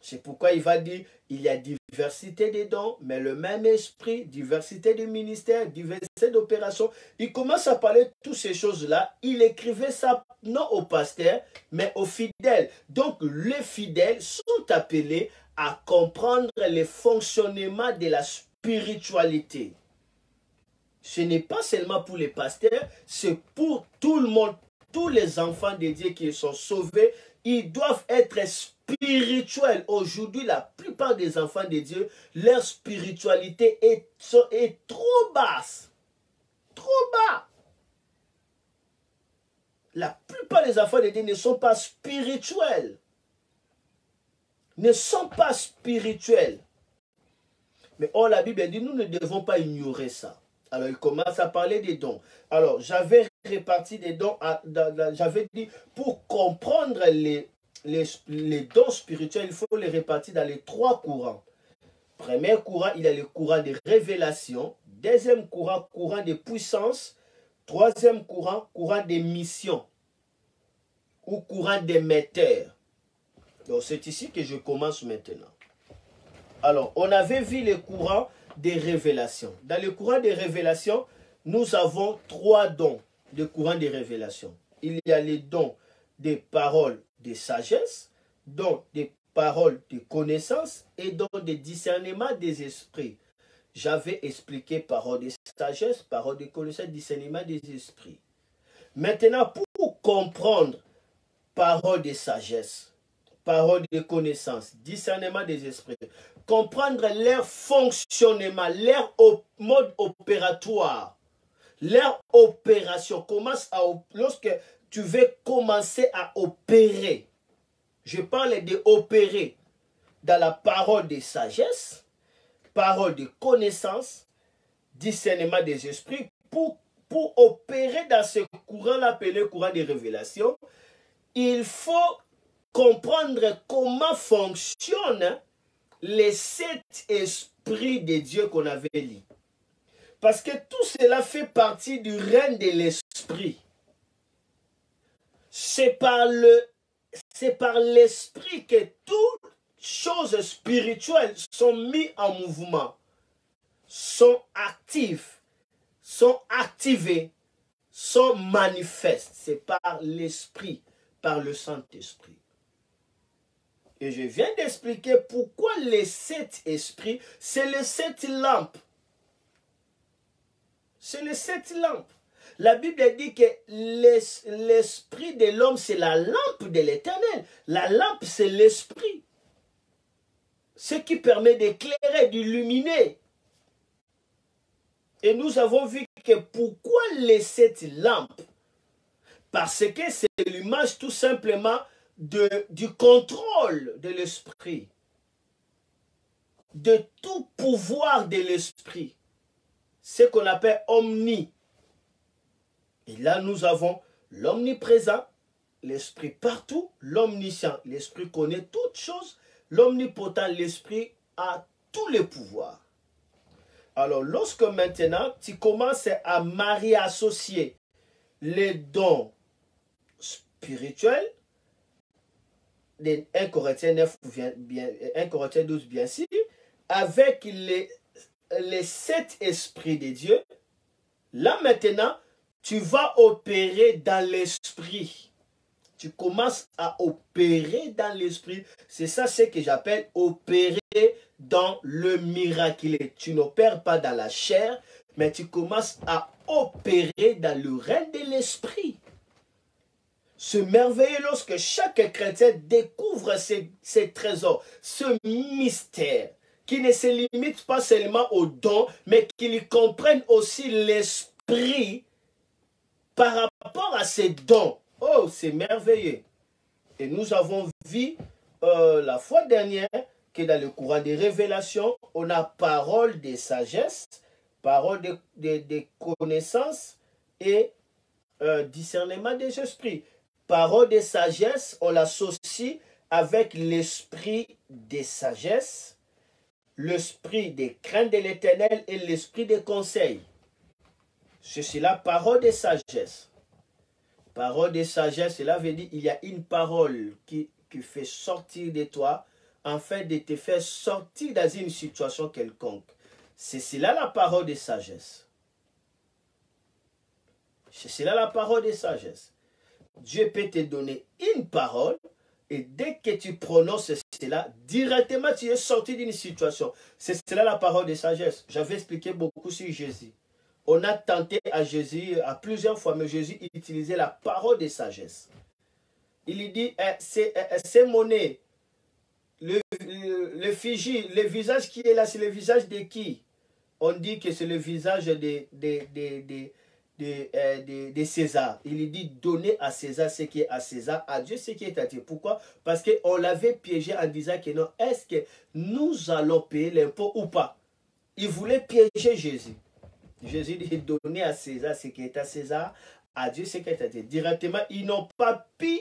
C'est pourquoi il va dire, il y a diversité des dons, mais le même esprit, diversité de ministères, diversité d'opérations. Il commence à parler de toutes ces choses-là. Il écrivait ça non aux pasteurs, mais aux fidèles. Donc, les fidèles sont appelés à comprendre le fonctionnement de la spiritualité. Ce n'est pas seulement pour les pasteurs, c'est pour tout le monde. Tous les enfants de Dieu qui sont sauvés, ils doivent être spirituels. Aujourd'hui, la plupart des enfants de Dieu, leur spiritualité est trop basse. Trop bas. La plupart des enfants de Dieu ne sont pas spirituels. Ne sont pas spirituels. Mais la Bible dit, nous ne devons pas ignorer ça. Alors, il commence à parler des dons. Alors, j'avais réparti des dons, j'avais dit, pour comprendre les dons spirituels, il faut les répartir dans les trois courants. Premier courant, il y a le courant de révélation. Deuxième courant, courant de puissance. Troisième courant, courant de mission ou courant d'émetteur. Donc c'est ici que je commence maintenant. Alors, on avait vu le courant des révélations. Dans le courant des révélations, nous avons trois dons de courant des révélations. Il y a les dons des paroles de sagesse, dons des paroles de connaissance et dons de discernement des esprits. J'avais expliqué parole de sagesse, parole de connaissance, discernement des esprits. Maintenant, pour comprendre parole de sagesse, parole de connaissance, discernement des esprits, comprendre leur fonctionnement, leur mode opératoire, leur opération, lorsque tu veux commencer à opérer, je parle d'opérer dans la parole de sagesse, parole de connaissance, discernement des esprits, pour opérer dans ce courant appelé courant de révélation, il faut comprendre comment fonctionnent les 7 esprits de Dieu qu'on avait lus. Parce que tout cela fait partie du règne de l'esprit. C'est par l'esprit que toutes choses spirituelles sont mises en mouvement, sont actives, sont activées, sont manifestes. C'est par l'esprit, par le Saint-Esprit. Et je viens d'expliquer pourquoi les 7 esprits, c'est les 7 lampes. C'est les 7 lampes. La Bible dit que l'esprit de l'homme, c'est la lampe de l'Éternel. La lampe, c'est l'esprit. Ce qui permet d'éclairer, d'illuminer. Et nous avons vu que pourquoi les 7 lampes? Parce que c'est l'image tout simplement du contrôle de l'esprit. De tout pouvoir de l'esprit. Ce qu'on appelle omni. Et là, nous avons l'omniprésent, l'esprit partout, l'omniscient, l'esprit connaît toutes choses, l'omnipotent, l'esprit a tous les pouvoirs. Alors, lorsque maintenant, tu commences à marier, associer les dons spirituels, 1 Corinthiens 9, 1 Corinthiens 12, bien sûr, avec les 7 esprits de Dieu, là maintenant, tu vas opérer dans l'esprit. Tu commences à opérer dans l'esprit. C'est ça ce que j'appelle opérer dans le miraculé. Tu n'opères pas dans la chair, mais tu commences à opérer dans le règne de l'esprit. C'est merveilleux lorsque chaque chrétien découvre ces trésors, ce mystère, qui ne se limite pas seulement aux dons, mais qu'ils comprennent aussi l'esprit par rapport à ces dons. Oh, c'est merveilleux. Et nous avons vu la fois dernière que dans le courant des révélations, on a parole de sagesse, parole de connaissance et discernement des esprits. Parole de sagesse, on l'associe avec l'esprit de sagesse, l'esprit de crainte de l'Éternel et l'esprit de conseil. C'est la parole de sagesse. Parole de sagesse, cela veut dire qu'il y a une parole qui fait sortir de toi, afin de te faire sortir dans une situation quelconque. C'est cela la parole de sagesse. C'est cela la parole de sagesse. Dieu peut te donner une parole et dès que tu prononces cela, directement tu es sorti d'une situation. C'est cela la parole de sagesse. J'avais expliqué beaucoup sur Jésus. On a tenté à Jésus à plusieurs fois, mais Jésus utilisait la parole de sagesse. Il lui dit, c'est mon nez, le Fiji, le visage qui est là, c'est le visage de qui? On dit que c'est le visage de César. Il lui dit, donnez à César ce qui est à César, à Dieu ce qui est à Dieu. Pourquoi? Parce qu'on l'avait piégé en disant que non, est-ce que nous allons payer l'impôt ou pas? Il voulait piéger Jésus. Jésus dit, donnez à César ce qui est à César, à Dieu ce qui est à Dieu. Directement, ils n'ont pas pu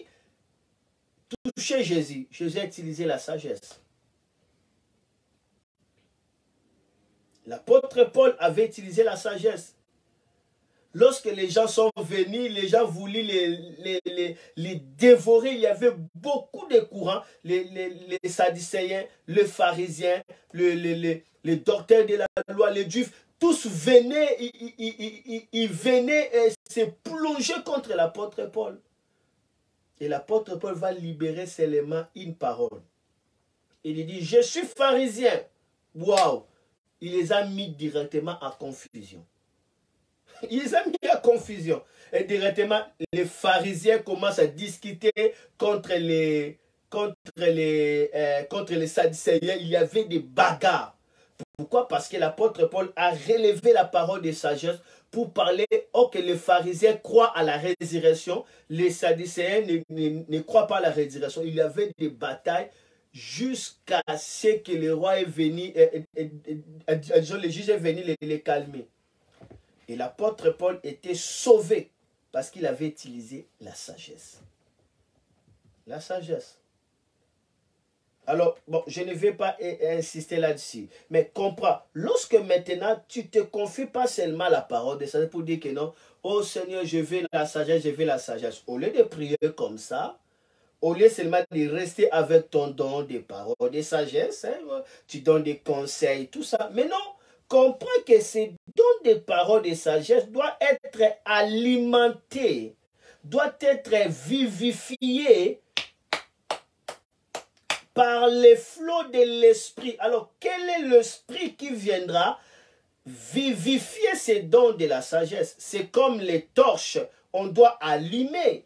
toucher Jésus. Jésus a utilisé la sagesse. L'apôtre Paul avait utilisé la sagesse. Lorsque les gens sont venus, les gens voulaient les dévorer. Il y avait beaucoup de courants. Les sadducéens, les pharisiens, les docteurs de la loi, les juifs, tous venaient, ils venaient se plonger contre l'apôtre Paul. Et l'apôtre Paul va libérer seulement une parole. Il dit, je suis pharisien. Waouh! Il les a mis directement en confusion. Il les a mis en confusion. Et directement, les pharisiens commencent à discuter contre les sadducéens. Il y avait des bagarres. Pourquoi? Parce que l'apôtre Paul a relevé la parole de sagesse pour parler, que les pharisiens croient à la résurrection, les sadducéens ne croient pas à la résurrection. Il y avait des batailles jusqu'à ce que le roi est venu, le juge est venu les calmer. Et l'apôtre Paul était sauvé parce qu'il avait utilisé la sagesse. La sagesse. Alors, bon, je ne vais pas insister là-dessus. Mais comprends, lorsque maintenant, tu te confies pas seulement à la parole de sagesse pour dire que non, oh Seigneur, je veux la sagesse, je veux la sagesse. Au lieu de prier comme ça, au lieu seulement de rester avec ton don de parole de sagesse, hein, tu donnes des conseils, tout ça. Mais non, comprends que ces dons de parole de sagesse doivent être alimentés, doivent être vivifiés par les flots de l'esprit. Alors, quel est l'esprit qui viendra vivifier ces dons de la sagesse? C'est comme les torches, on doit allumer.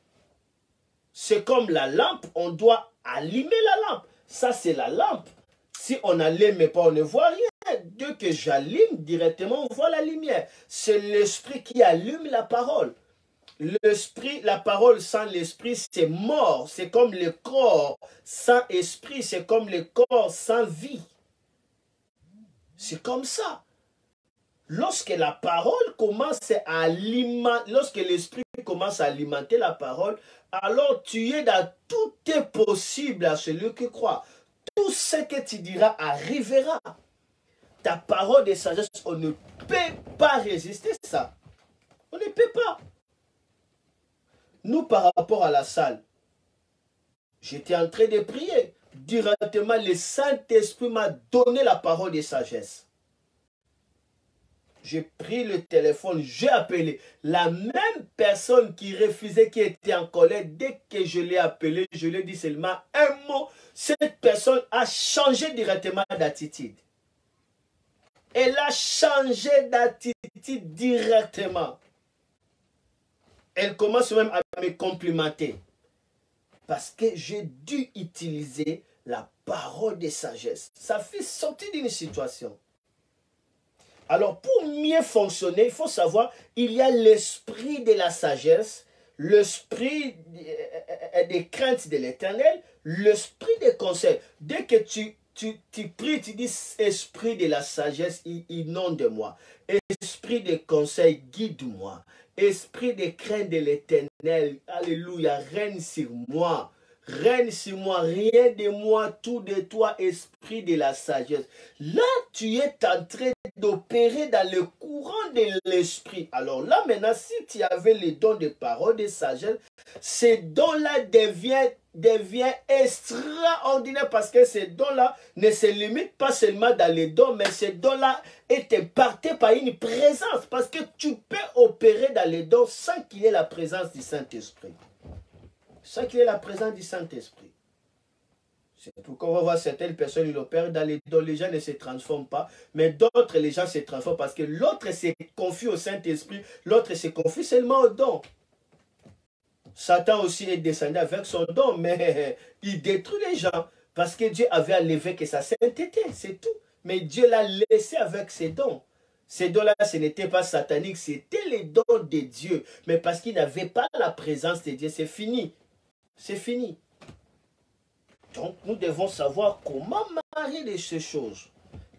C'est comme la lampe, on doit allumer la lampe. Ça, c'est la lampe. Si on n'allume pas, on ne voit rien. Dès que j'allume, directement, on voit la lumière. C'est l'esprit qui allume la parole. L'esprit, la parole sans l'esprit, c'est mort. C'est comme le corps sans esprit. C'est comme le corps sans vie. C'est comme ça. Lorsque la parole commence à alimenter, lorsque l'esprit commence à alimenter la parole, alors tu es dans tout est possible à celui qui croit. Tout ce que tu diras arrivera. Ta parole de sagesse, on ne peut pas résister ça. On ne peut pas. Nous, par rapport à la salle, j'étais en train de prier. Directement, le Saint-Esprit m'a donné la parole de sagesse. J'ai pris le téléphone, j'ai appelé. La même personne qui refusait, qui était en colère, dès que je l'ai appelé, je lui ai dit seulement un mot. Cette personne a changé directement d'attitude. Elle a changé d'attitude directement. Elle commence même à me complimenter. Parce que j'ai dû utiliser la parole de sagesse. Ça fait sortir d'une situation. Alors, pour mieux fonctionner, il faut savoir, il y a l'esprit de la sagesse, l'esprit des craintes de l'Éternel, l'esprit des conseils. Dès que tu pries, tu dis, esprit de la sagesse, inonde-moi. Esprit de conseil, guide-moi. Esprit de crainte de l'Éternel, alléluia, règne sur moi. Règne sur moi, rien de moi, tout de toi, esprit de la sagesse. Là, tu es en train d'opérer dans le courant de l'esprit. Alors là, maintenant, si tu avais les dons de parole, de sagesse, ces dons-là deviennent extraordinaires parce que ces dons-là ne se limitent pas seulement dans les dons, mais ces dons-là étaient portés par une présence parce que tu peux opérer dans les dons sans qu'il y ait la présence du Saint-Esprit. Sans qu'il y ait la présence du Saint-Esprit. C'est pourquoi on va voir certaines personnes, ils opèrent dans les dons, les gens ne se transforment pas, mais d'autres, les gens se transforment parce que l'autre se confie au Saint-Esprit, l'autre se confie seulement au don. Satan aussi est descendu avec son don, mais il détruit les gens parce que Dieu avait enlevé que sa sainteté, c'est tout. Mais Dieu l'a laissé avec ses dons. Ces dons-là, ce n'était pas satanique, c'était les dons de Dieu. Mais parce qu'il n'avait pas la présence de Dieu, c'est fini. C'est fini. Donc, nous devons savoir comment marier de ces choses.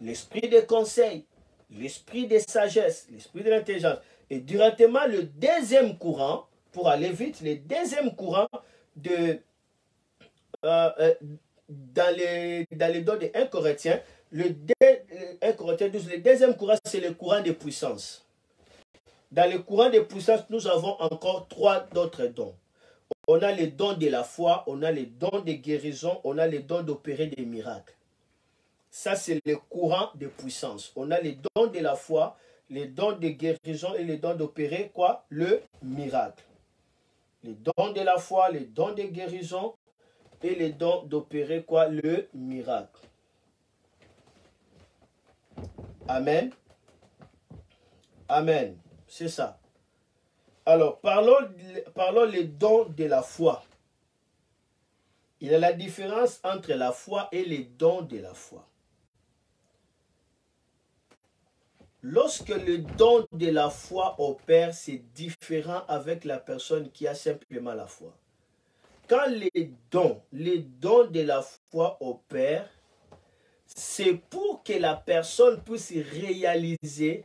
L'esprit de conseil, l'esprit de sagesse, l'esprit de l'intelligence. Et directement, le deuxième courant, pour aller vite, le deuxième courant dans les dons de 1 Corinthiens, 1 Corinthiens 12, le deuxième courant, c'est le courant de puissance. Dans le courant de puissance, nous avons encore 3 autres dons. On a les dons de la foi, on a les dons de guérison, on a les dons d'opérer des miracles. Ça, c'est le courant de puissance. On a les dons de la foi, les dons de guérison et les dons d'opérer quoi? Le miracle. Les dons de la foi, les dons de guérison et les dons d'opérer quoi? Le miracle. Amen. Amen. C'est ça. Alors, parlons les dons de la foi. Il y a la différence entre la foi et les dons de la foi. Lorsque le don de la foi opère, c'est différent avec la personne qui a simplement la foi. Quand les dons de la foi opèrent, c'est pour que la personne puisse réaliser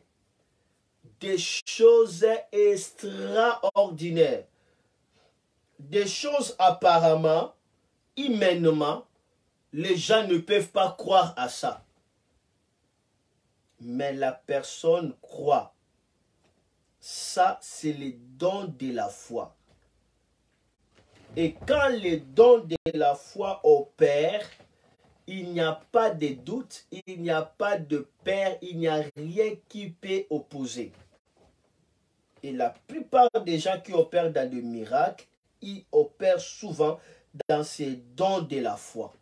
des choses extraordinaires. Des choses apparemment, humainement, les gens ne peuvent pas croire à ça. Mais la personne croit. Ça, c'est les dons de la foi. Et quand les dons de la foi opèrent, il n'y a pas de doute, il n'y a pas de peur, il n'y a rien qui peut opposer. Et la plupart des gens qui opèrent dans le miracle, ils opèrent souvent dans ces dons de la foi.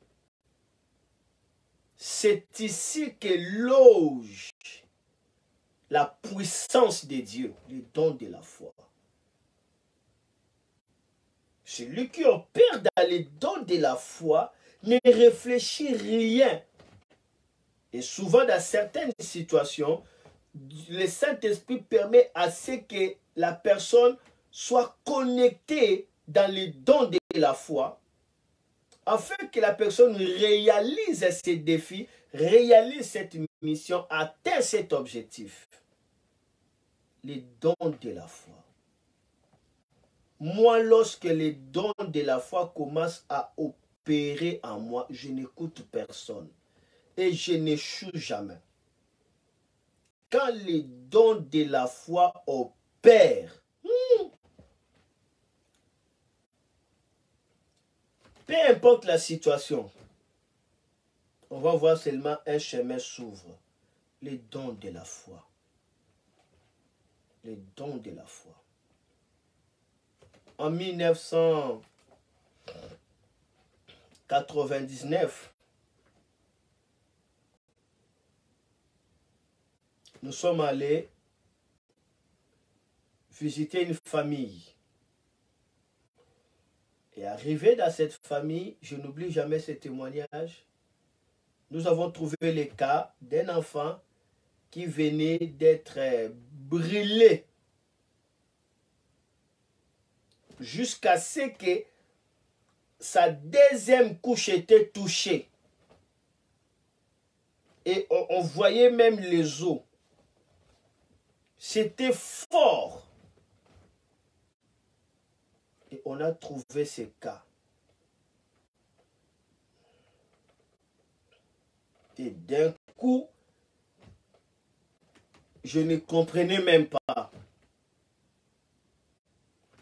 C'est ici que loge la puissance de Dieu, les dons de la foi. Celui qui opère dans les dons de la foi ne réfléchit rien. Et souvent, dans certaines situations, le Saint-Esprit permet à ce que la personne soit connectée dans les dons de la foi, afin que la personne réalise ses défis, réalise cette mission, atteint cet objectif. Les dons de la foi. Moi, lorsque les dons de la foi commencent à opérer en moi, je n'écoute personne et je n'échoue jamais. Quand les dons de la foi opèrent, peu importe la situation, on va voir seulement un chemin s'ouvre. Les dons de la foi. Les dons de la foi. En 1999, nous sommes allés visiter une famille. Et arrivé dans cette famille, je n'oublie jamais ce témoignage. Nous avons trouvé le cas d'un enfant qui venait d'être brûlé jusqu'à ce que sa deuxième couche était touchée. Et on voyait même les os. C'était fort. Et on a trouvé ce cas. Et d'un coup, je ne comprenais même pas.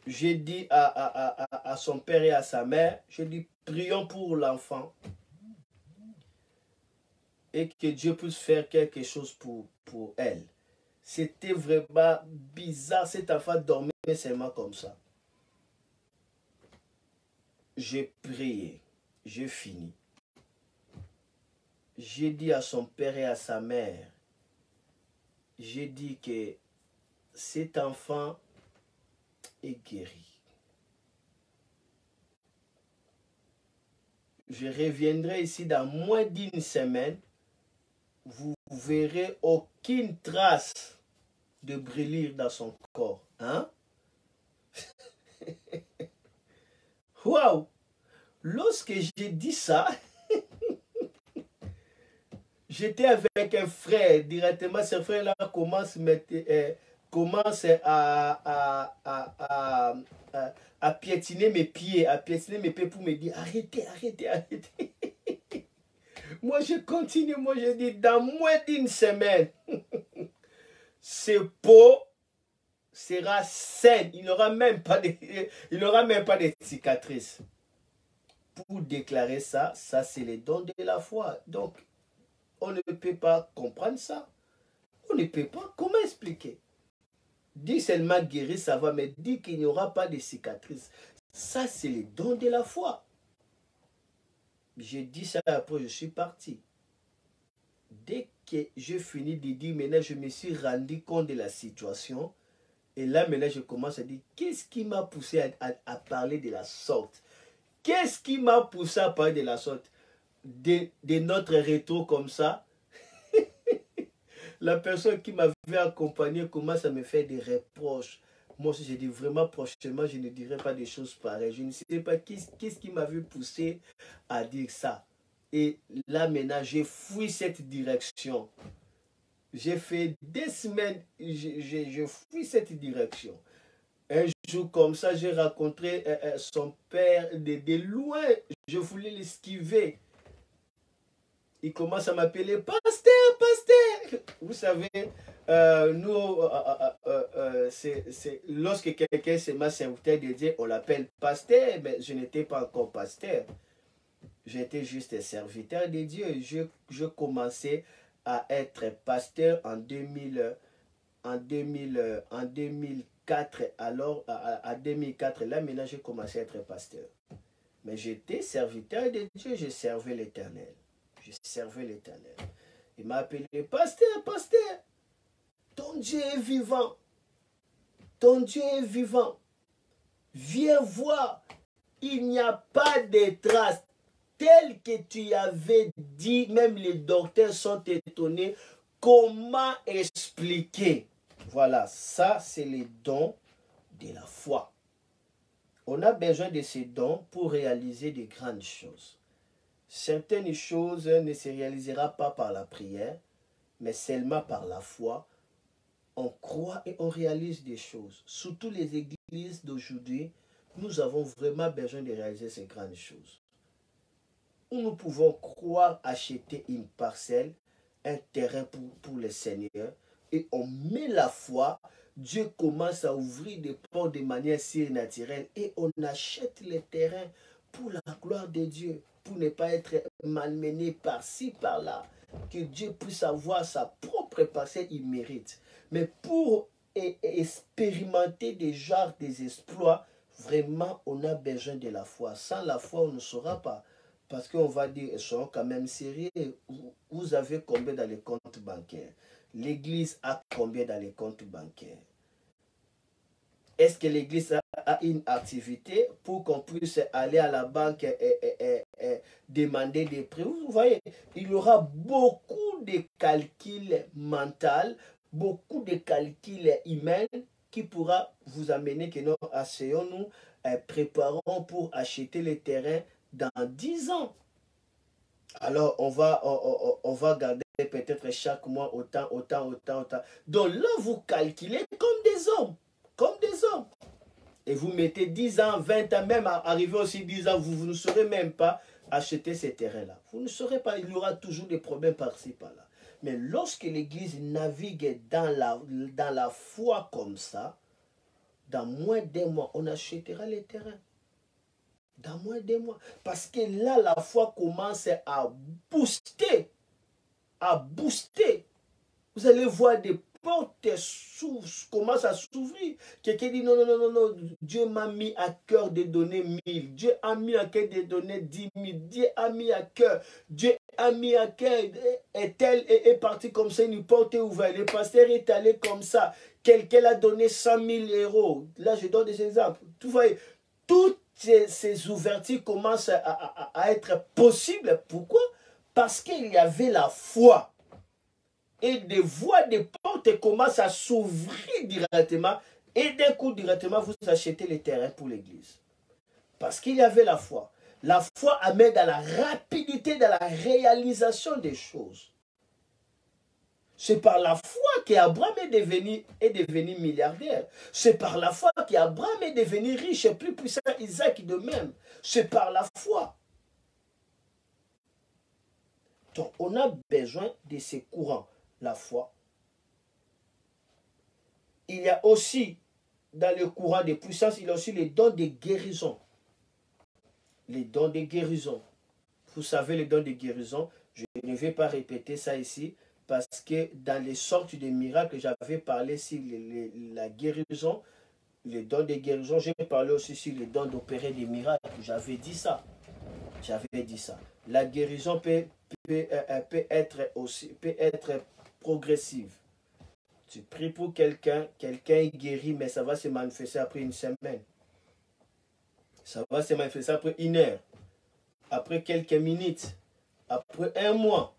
J'ai dit à son père et à sa mère, je dis, prions pour l'enfant. Et que Dieu puisse faire quelque chose pour elle. C'était vraiment bizarre. Cet enfant dormait seulement comme ça. J'ai prié. J'ai fini. J'ai dit à son père et à sa mère, j'ai dit que cet enfant est guéri. Je reviendrai ici dans moins d'une semaine. Vous verrez aucune trace de brûlure dans son corps. Hein? Waouh! Lorsque j'ai dit ça, j'étais avec un frère. Directement, ce frère-là commence à piétiner mes pieds, pour me dire arrêtez, arrêtez, arrêtez. Moi, je continue, moi, je dis, dans moins d'une semaine, ce pot sera sain. Il n'aura même pas de cicatrices. Pour déclarer ça, ça c'est les dons de la foi. Donc, on ne peut pas comprendre ça. On ne peut pas. Comment expliquer? Dis seulement guérir, ça va, mais dis qu'il n'y aura pas de cicatrices. Ça, c'est les dons de la foi. J'ai dit ça, après je suis parti. Dès que j'ai fini de dire, maintenant je me suis rendu compte de la situation. Et là, maintenant, je commence à dire, qu'est-ce qui m'a poussé à parler de la sorte? Qu'est-ce qui m'a poussé à parler de la sorte? De notre retour comme ça. La personne qui m'avait accompagné commence à me faire des reproches. Moi aussi, j'ai dit vraiment prochainement, je ne dirai pas des choses pareilles. Je ne sais pas qu'est-ce qui m'avait poussé à dire ça. Et là, maintenant, j'ai fui cette direction. J'ai fait des semaines, je fui cette direction. Un jour comme ça, j'ai rencontré son père de loin. Je voulais l'esquiver. Il commence à m'appeler pasteur, pasteur. Vous savez, nous, lorsque quelqu'un se met serviteur de Dieu, on l'appelle pasteur, mais je n'étais pas encore pasteur. J'étais juste serviteur de Dieu. Je commençais à être pasteur en 2004. Alors, à 2004, là, maintenant, j'ai commencé à être pasteur. Mais j'étais serviteur de Dieu, je servais l'Éternel. Je servais l'Éternel. Il m'a appelé, pasteur, pasteur, ton Dieu est vivant. Ton Dieu est vivant. Viens voir, il n'y a pas de traces. Tel que tu avais dit, même les docteurs sont étonnés. Comment expliquer? Voilà, ça c'est les dons de la foi. On a besoin de ces dons pour réaliser de grandes choses. Certaines choses ne se réaliseront pas par la prière, mais seulement par la foi. On croit et on réalise des choses. Surtout les églises d'aujourd'hui, nous avons vraiment besoin de réaliser ces grandes choses. Où nous pouvons croire acheter une parcelle, un terrain pour le Seigneur, et on met la foi, Dieu commence à ouvrir des portes de manière surnaturelle et on achète les terrains pour la gloire de Dieu, pour ne pas être malmené par-ci, par-là, que Dieu puisse avoir sa propre parcelle, il mérite. Mais pour expérimenter des genres, des exploits, vraiment, on a besoin de la foi. Sans la foi, on ne saura pas. Parce qu'on va dire, ils sont quand même sérieux. Vous avez combien dans les comptes bancaires? L'église a combien dans les comptes bancaires? Est-ce que l'église a une activité pour qu'on puisse aller à la banque et demander des prêts? Vous voyez, il y aura beaucoup de calculs mentaux, beaucoup de calculs humains qui pourra vous amener que nous asseyons-nous, préparons pour acheter les terrains dans 10 ans. Alors, on va garder peut-être chaque mois autant. Donc là, vous calculez comme des hommes. Comme des hommes. Et vous mettez 10 ans, 20 ans, même arrivé aussi 10 ans, vous ne saurez même pas acheter ces terrains-là. Vous ne saurez pas, il y aura toujours des problèmes par-ci, par-là. Mais lorsque l'Église navigue dans la foi comme ça, dans moins d'un mois, on achètera les terrains. Dans moins d'un mois. Parce que là, la foi commence à booster. À booster. Vous allez voir des portes commencent à s'ouvrir. Quelqu'un dit non, Dieu m'a mis à cœur de donner 1000. Dieu a mis à cœur de donner 10 000. Dieu a mis à cœur. Dieu a mis à cœur. Et tel est parti comme ça, une porte est ouverte. Le pasteur est allé comme ça. Quelqu'un a donné 100 000 euros. Là, je donne des exemples. Vous voyez, toutes ces ouvertures commencent à être possibles. Pourquoi? Parce qu'il y avait la foi. Et des voies, des portes commencent à s'ouvrir directement. Et d'un coup, directement, vous achetez les terrains pour l'église. Parce qu'il y avait la foi. La foi amène dans la rapidité, dans la réalisation des choses. C'est par la foi qu'Abraham est devenu milliardaire. C'est par la foi qu'Abraham est devenu riche et plus puissant, Isaac de même. C'est par la foi. Donc, on a besoin de ces courants. La foi. Il y a aussi, dans le courant de puissance, il y a aussi les dons de guérison. Les dons de guérison. Vous savez, les dons de guérison, je ne vais pas répéter ça ici, parce que dans les sortes de miracles, j'avais parlé sur la guérison, les dons de guérison, j'ai parlé aussi sur les dons d'opérer des miracles. J'avais dit ça. J'avais dit ça. La guérison peut être progressive. Tu pries pour quelqu'un, quelqu'un est guéri, mais ça va se manifester après une semaine. Ça va se manifester après une heure, après quelques minutes, après un mois.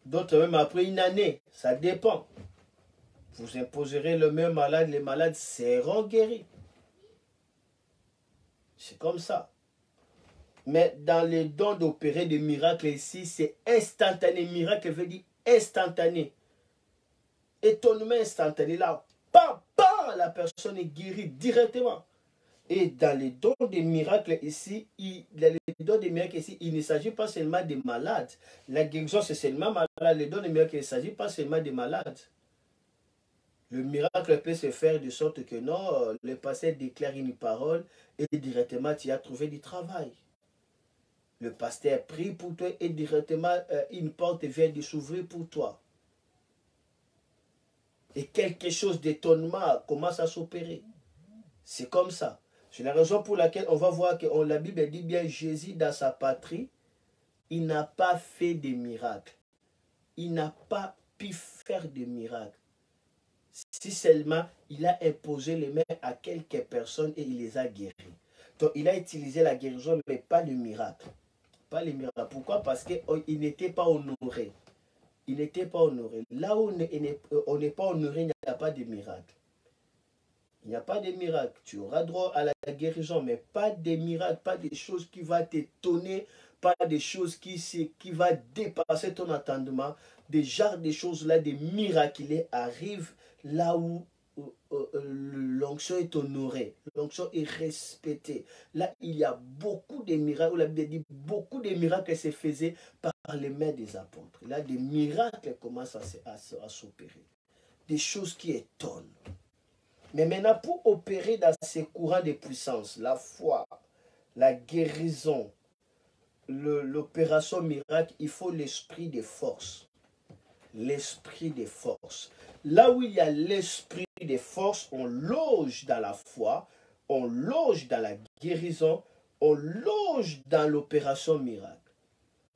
D'autres même après une année. Ça dépend. Vous imposerez le même malade, les malades seront guéris. C'est comme ça. Mais dans les dons d'opérer des miracles ici, c'est instantané. Miracle veut dire instantané. Étonnement instantané. Là, bam, bam, la personne est guérie directement. Et dans les dons des miracles ici, il ne s'agit pas seulement des malades. La guérison, c'est seulement malade. Les dons des miracles, il ne s'agit pas seulement des malades. Le miracle peut se faire de sorte que non, le pasteur déclare une parole et directement tu as trouvé du travail. Le pasteur prie pour toi et directement une porte vient de s'ouvrir pour toi. Et quelque chose d'étonnement commence à s'opérer. C'est comme ça. C'est la raison pour laquelle on va voir que la Bible dit bien Jésus dans sa patrie, il n'a pas fait de miracles. Il n'a pas pu faire de miracles. Si seulement il a imposé les mains à quelques personnes et il les a guéris. Donc il a utilisé la guérison mais pas le miracle. Pas les miracles. Pourquoi? Parce qu'il n'était pas honoré. Il n'était pas honoré. Là où on n'est pas honoré, il n'y a pas de miracle. Il n'y a pas de miracle. Tu auras droit à la guérison, mais pas de miracle, pas des choses qui vont t'étonner, pas des choses qui vont dépasser ton entendement. Des genres de choses-là, des miracles arrivent là où l'onction est honorée, l'onction est respectée. Là, il y a beaucoup de miracles, la Bible dit beaucoup de miracles se faisaient par les mains des apôtres. Là, des miracles commencent à s'opérer. Des choses qui étonnent. Mais maintenant, pour opérer dans ces courants de puissance, la foi, la guérison, l'opération miracle, il faut l'esprit de force. L'esprit de force. Là où il y a l'esprit de force, on loge dans la foi, on loge dans la guérison, on loge dans l'opération miracle.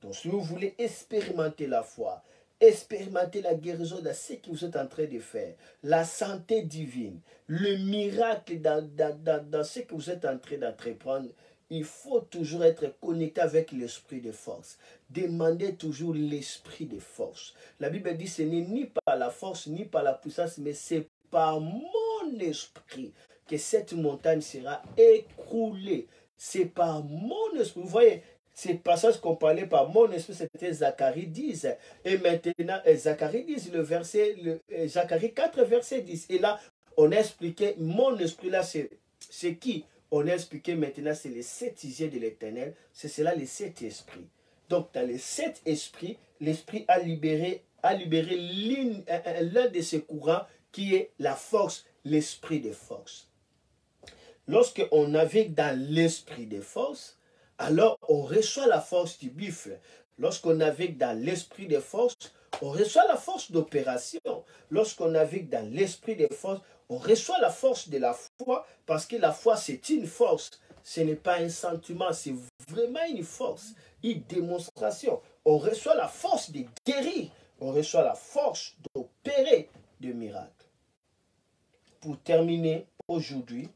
Donc si vous voulez expérimenter la foi, expérimenter la guérison dans ce que vous êtes en train de faire, la santé divine, le miracle dans ce que vous êtes en train d'entreprendre, il faut toujours être connecté avec l'esprit de force. Demandez toujours l'esprit de force. La Bible dit ce n'est ni par la force, ni par la puissance, mais c'est par mon esprit que cette montagne sera écroulée. C'est par mon esprit. Vous voyez, ces passages qu'on parlait par mon esprit, c'était Zacharie 10. Et maintenant, Zacharie 10, Zacharie 4, verset 10. Et là, on a expliqué, mon esprit là, c'est qui? On a expliqué maintenant, c'est les 7 yeux de l'Éternel. C'est cela les 7 esprits. Donc, dans les 7 esprits, l'esprit a libéré l'un de ces courants qui est la force, l'esprit de force. Lorsqu'on navigue dans l'esprit de force, alors on reçoit la force du buffle. Lorsqu'on navigue dans l'esprit de force, on reçoit la force d'opération. Lorsqu'on navigue dans l'esprit de force, on reçoit la force de la foi, parce que la foi, c'est une force. Ce n'est pas un sentiment, c'est vraiment une force, une démonstration. On reçoit la force de guérir, on reçoit la force d'opérer des miracles. Pour terminer aujourd'hui,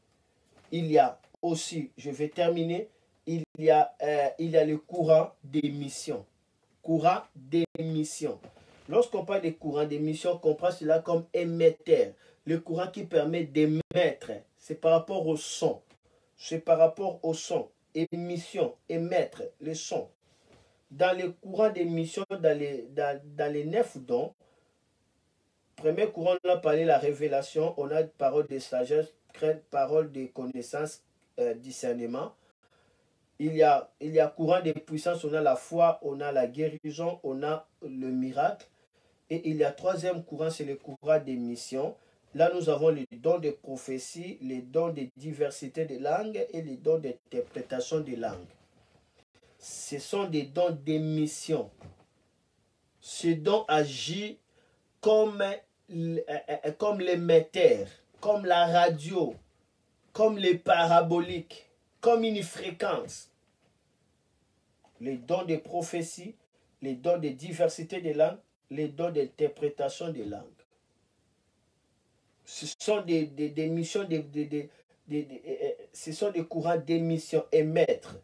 il y a aussi, je vais terminer, il y a le courant d'émission. Courant d'émission. Lorsqu'on parle de courant d'émission, on comprend cela comme émetteur. Le courant qui permet d'émettre, c'est par rapport au son. C'est par rapport au son. Émission, émettre, le son. Dans le courant d'émission, dans les 9 dons, premier courant, on a parlé de la révélation, on a parole de sagesse, crainte, parole de connaissance, discernement. il y a courant des puissances, on a la foi, on a la guérison, on a le miracle. Et il y a troisième courant, c'est le courant des missions. Là, nous avons les dons de prophétie, les dons de diversité de langues et les dons d'interprétation des langues. Ce sont des dons d'émission. Ce don agit comme l'émetteur, comme la radio, comme les paraboliques, comme une fréquence. Les dons de prophétie, les dons de diversité des langues, les dons d'interprétation des langues. Ce sont des missions, ce sont des courants d'émission émettre.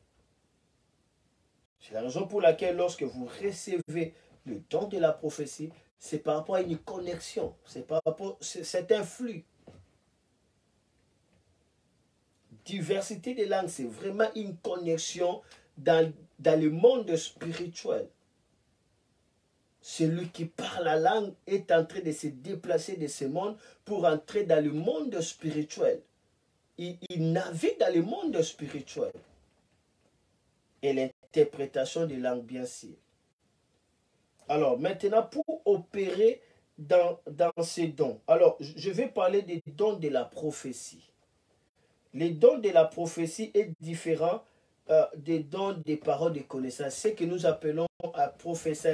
C'est la raison pour laquelle lorsque vous recevez le don de la prophétie, c'est par rapport à une connexion, c'est un flux. Diversité des langues, c'est vraiment une connexion dans le monde spirituel. Celui qui parle la langue est en train de se déplacer de ce monde pour entrer dans le monde spirituel. Il navigue dans le monde spirituel. Et l'interprétation des langues, bien sûr. Alors, maintenant, pour opérer dans ces dons. Alors, je vais parler des dons de la prophétie. Les dons de la prophétie est différent des dons des paroles de connaissance. Ce que nous appelons à prophétie,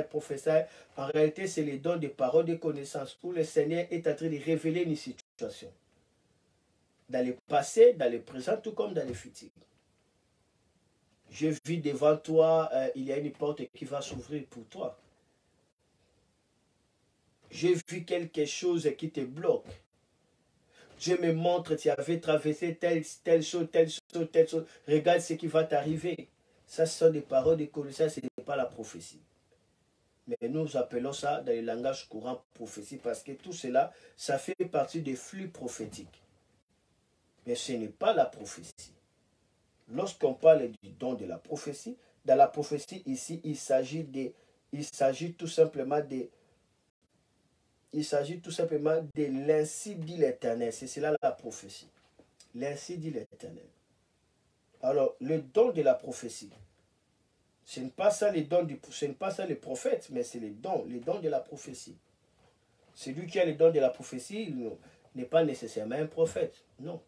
en réalité, c'est les dons des paroles de connaissance où le Seigneur est en train de révéler une situation. Dans le passé, dans le présent, tout comme dans le futur. Je vis devant toi, il y a une porte qui va s'ouvrir pour toi. J'ai vu quelque chose qui te bloque. Dieu me montre, tu avais traversé telle chose. Regarde ce qui va t'arriver. Ça, ce sont des paroles de connaissance, ce n'est pas la prophétie. Mais nous appelons ça dans le langage courant prophétie parce que tout cela, ça fait partie des flux prophétiques. Mais ce n'est pas la prophétie. Lorsqu'on parle du don de la prophétie, dans la prophétie ici, il s'agit tout simplement de l'ainsi dit l'Éternel. C'est cela la prophétie. L'ainsi dit l'Éternel. Alors, le don de la prophétie, ce n'est pas ça les prophètes, mais c'est les dons de la prophétie. Celui qui a les dons de la prophétie n'est pas nécessairement un prophète, non.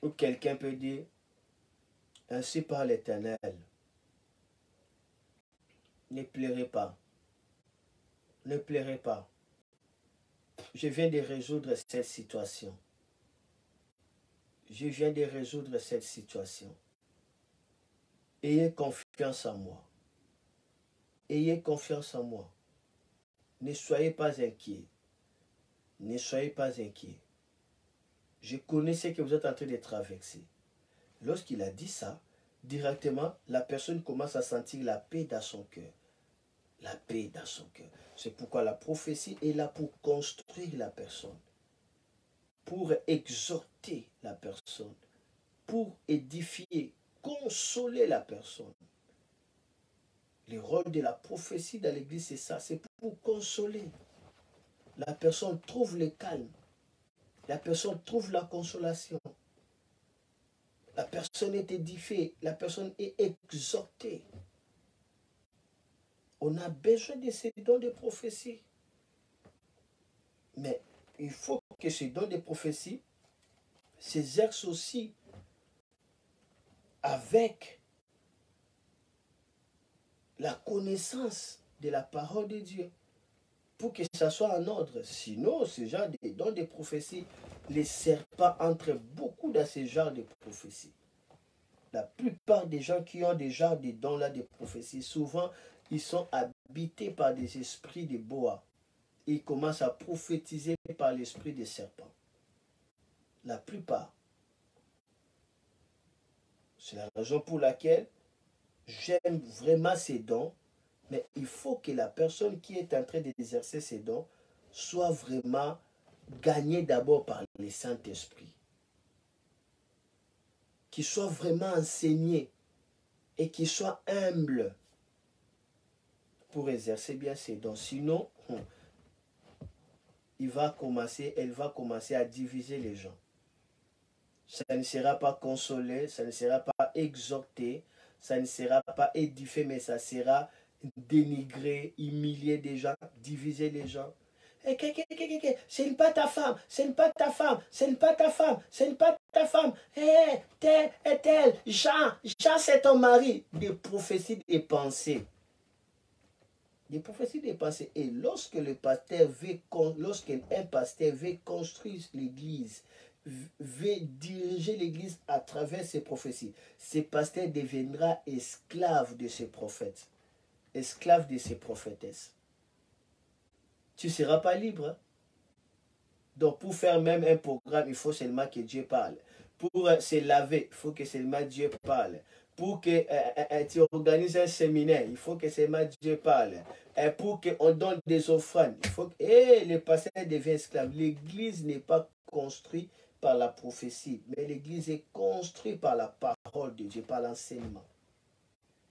Ou quelqu'un peut dire, ainsi par l'Éternel, ne pleurez pas. Ne pleurez pas. Je viens de résoudre cette situation. Je viens de résoudre cette situation. Ayez confiance en moi. Ayez confiance en moi. Ne soyez pas inquiets. Ne soyez pas inquiets. Je connais ce que vous êtes en train de traverser. Lorsqu'il a dit ça, directement, la personne commence à sentir la paix dans son cœur. La paix dans son cœur. C'est pourquoi la prophétie est là pour construire la personne, pour exhorter la personne, pour édifier, consoler la personne. Le rôle de la prophétie dans l'église, c'est ça, c'est pour consoler. La personne trouve le calme, la personne trouve la consolation, la personne est édifiée, la personne est exhortée. On a besoin de ces dons de prophétie. Mais il faut que ces dons de prophétie s'exercent aussi avec la connaissance de la parole de Dieu pour que ça soit en ordre. Sinon, ce genre de dons de prophétie, les serpents entrent beaucoup dans ce genre de prophétie. La plupart des gens qui ont des genres de dons-là de prophétie, souvent, ils sont habités par des esprits de bois. Ils commencent à prophétiser par l'esprit des serpents. La plupart. C'est la raison pour laquelle j'aime vraiment ces dons, mais il faut que la personne qui est en train d'exercer ces dons soit vraiment gagnée d'abord par le Saint-Esprit. Qu'il soit vraiment enseigné et qu'il soit humble pour exercer bien ses dons. Sinon, elle va commencer à diviser les gens. ça ne sera pas consolé, ça ne sera pas exhorté, ça ne sera pas édifié, mais ça sera dénigrer, humilier des gens, diviser les gens. Ce n'est pas ta femme, ce n'est pas ta femme, ce n'est pas ta femme, ce n'est pas ta femme. Tel et tel, Jean c'est ton mari. Des prophéties et pensées. Des prophéties des pensées. Et lorsque le pasteur veut, lorsqu'un pasteur veut construire l'église, veut diriger l'église à travers ses prophéties, ce pasteur deviendra esclave de ses prophètes, esclave de ses prophétesses. Tu ne seras pas libre. Hein? Donc, pour faire même un programme, il faut seulement que Dieu parle. Pour se laver, il faut que seulement Dieu parle. Pour que tu organises un séminaire, il faut que seulement Dieu parle. Et pour qu'on donne des offrandes, il faut que le pasteur devient esclave. L'église n'est pas construite par la prophétie, mais l'église est construite par la parole de Dieu, par l'enseignement,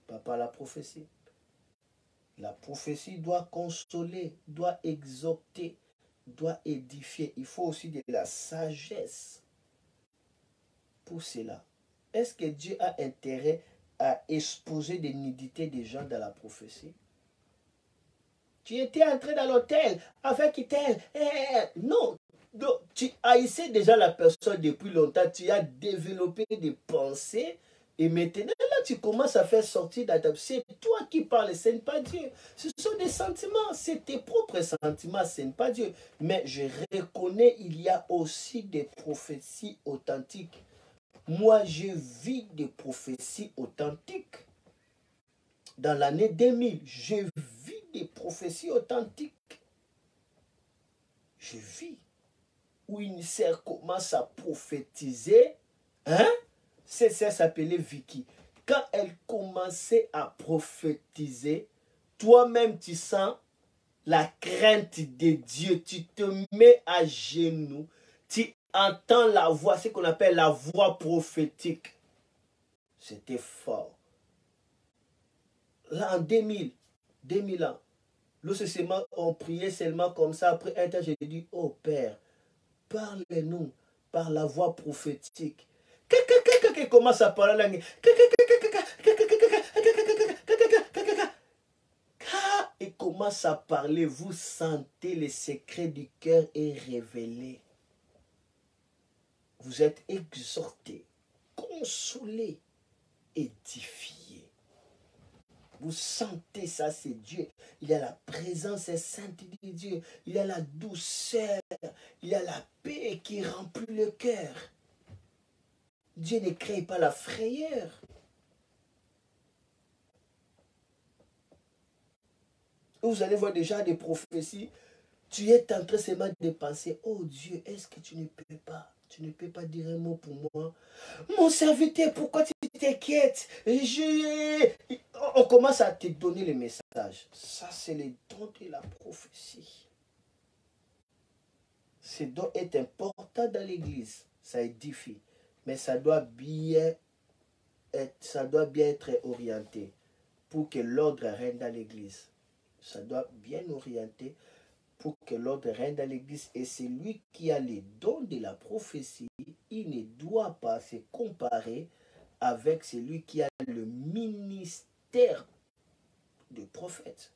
pas par la prophétie. La prophétie doit consoler, doit exhorter, doit édifier. Il faut aussi de la sagesse pour cela. Est-ce que Dieu a intérêt à exposer des nudités des gens dans la prophétie? Tu étais entré dans l'hôtel avec tel. Non, tu haïssais déjà la personne depuis longtemps. Tu as développé des pensées. Et maintenant, là, tu commences à faire sortir d'adapter. C'est toi qui parles, ce n'est pas Dieu. Ce sont des sentiments, c'est tes propres sentiments, ce n'est pas Dieu. Mais je reconnais, il y a aussi des prophéties authentiques. Moi, je vis des prophéties authentiques. Dans l'année 2000, je vis des prophéties authentiques. Je vis. Où une sœur commence à prophétiser. Hein? Cette sœur s'appelait Vicky. Quand elle commençait à prophétiser, toi-même tu sens la crainte de Dieu. Tu te mets à genoux. Tu entends la voix, ce qu'on appelle la voix prophétique. C'était fort. Là, en 2000 ans, lorsque on priait seulement comme ça, après un temps, j'ai dit, oh Père, parle-nous par la voix prophétique. Quelqu'un commence à parler la langue. Quand il commence à parler, vous sentez les secrets du cœur et révélés. Vous êtes exhortés, consolés, édifiés. Vous sentez ça, c'est Dieu. Il y a la présence sainte de Dieu. Il y a la douceur. Il y a la paix qui remplit le cœur. Dieu ne crée pas la frayeur. Vous allez voir déjà des prophéties. Tu es en train seulement de penser, oh Dieu, est-ce que tu ne peux pas? Tu ne peux pas dire un mot pour moi. Mon serviteur, pourquoi tu t'inquiètes? On commence à te donner le message. Ça, c'est le don de la prophétie. Ce don est important dans l'église. Ça édifie. Mais ça doit bien être orienté pour que l'ordre règne dans l'église. Ça doit bien orienter pour que l'ordre règne dans l'église. Et celui qui a les dons de la prophétie, il ne doit pas se comparer avec celui qui a le ministère de prophète.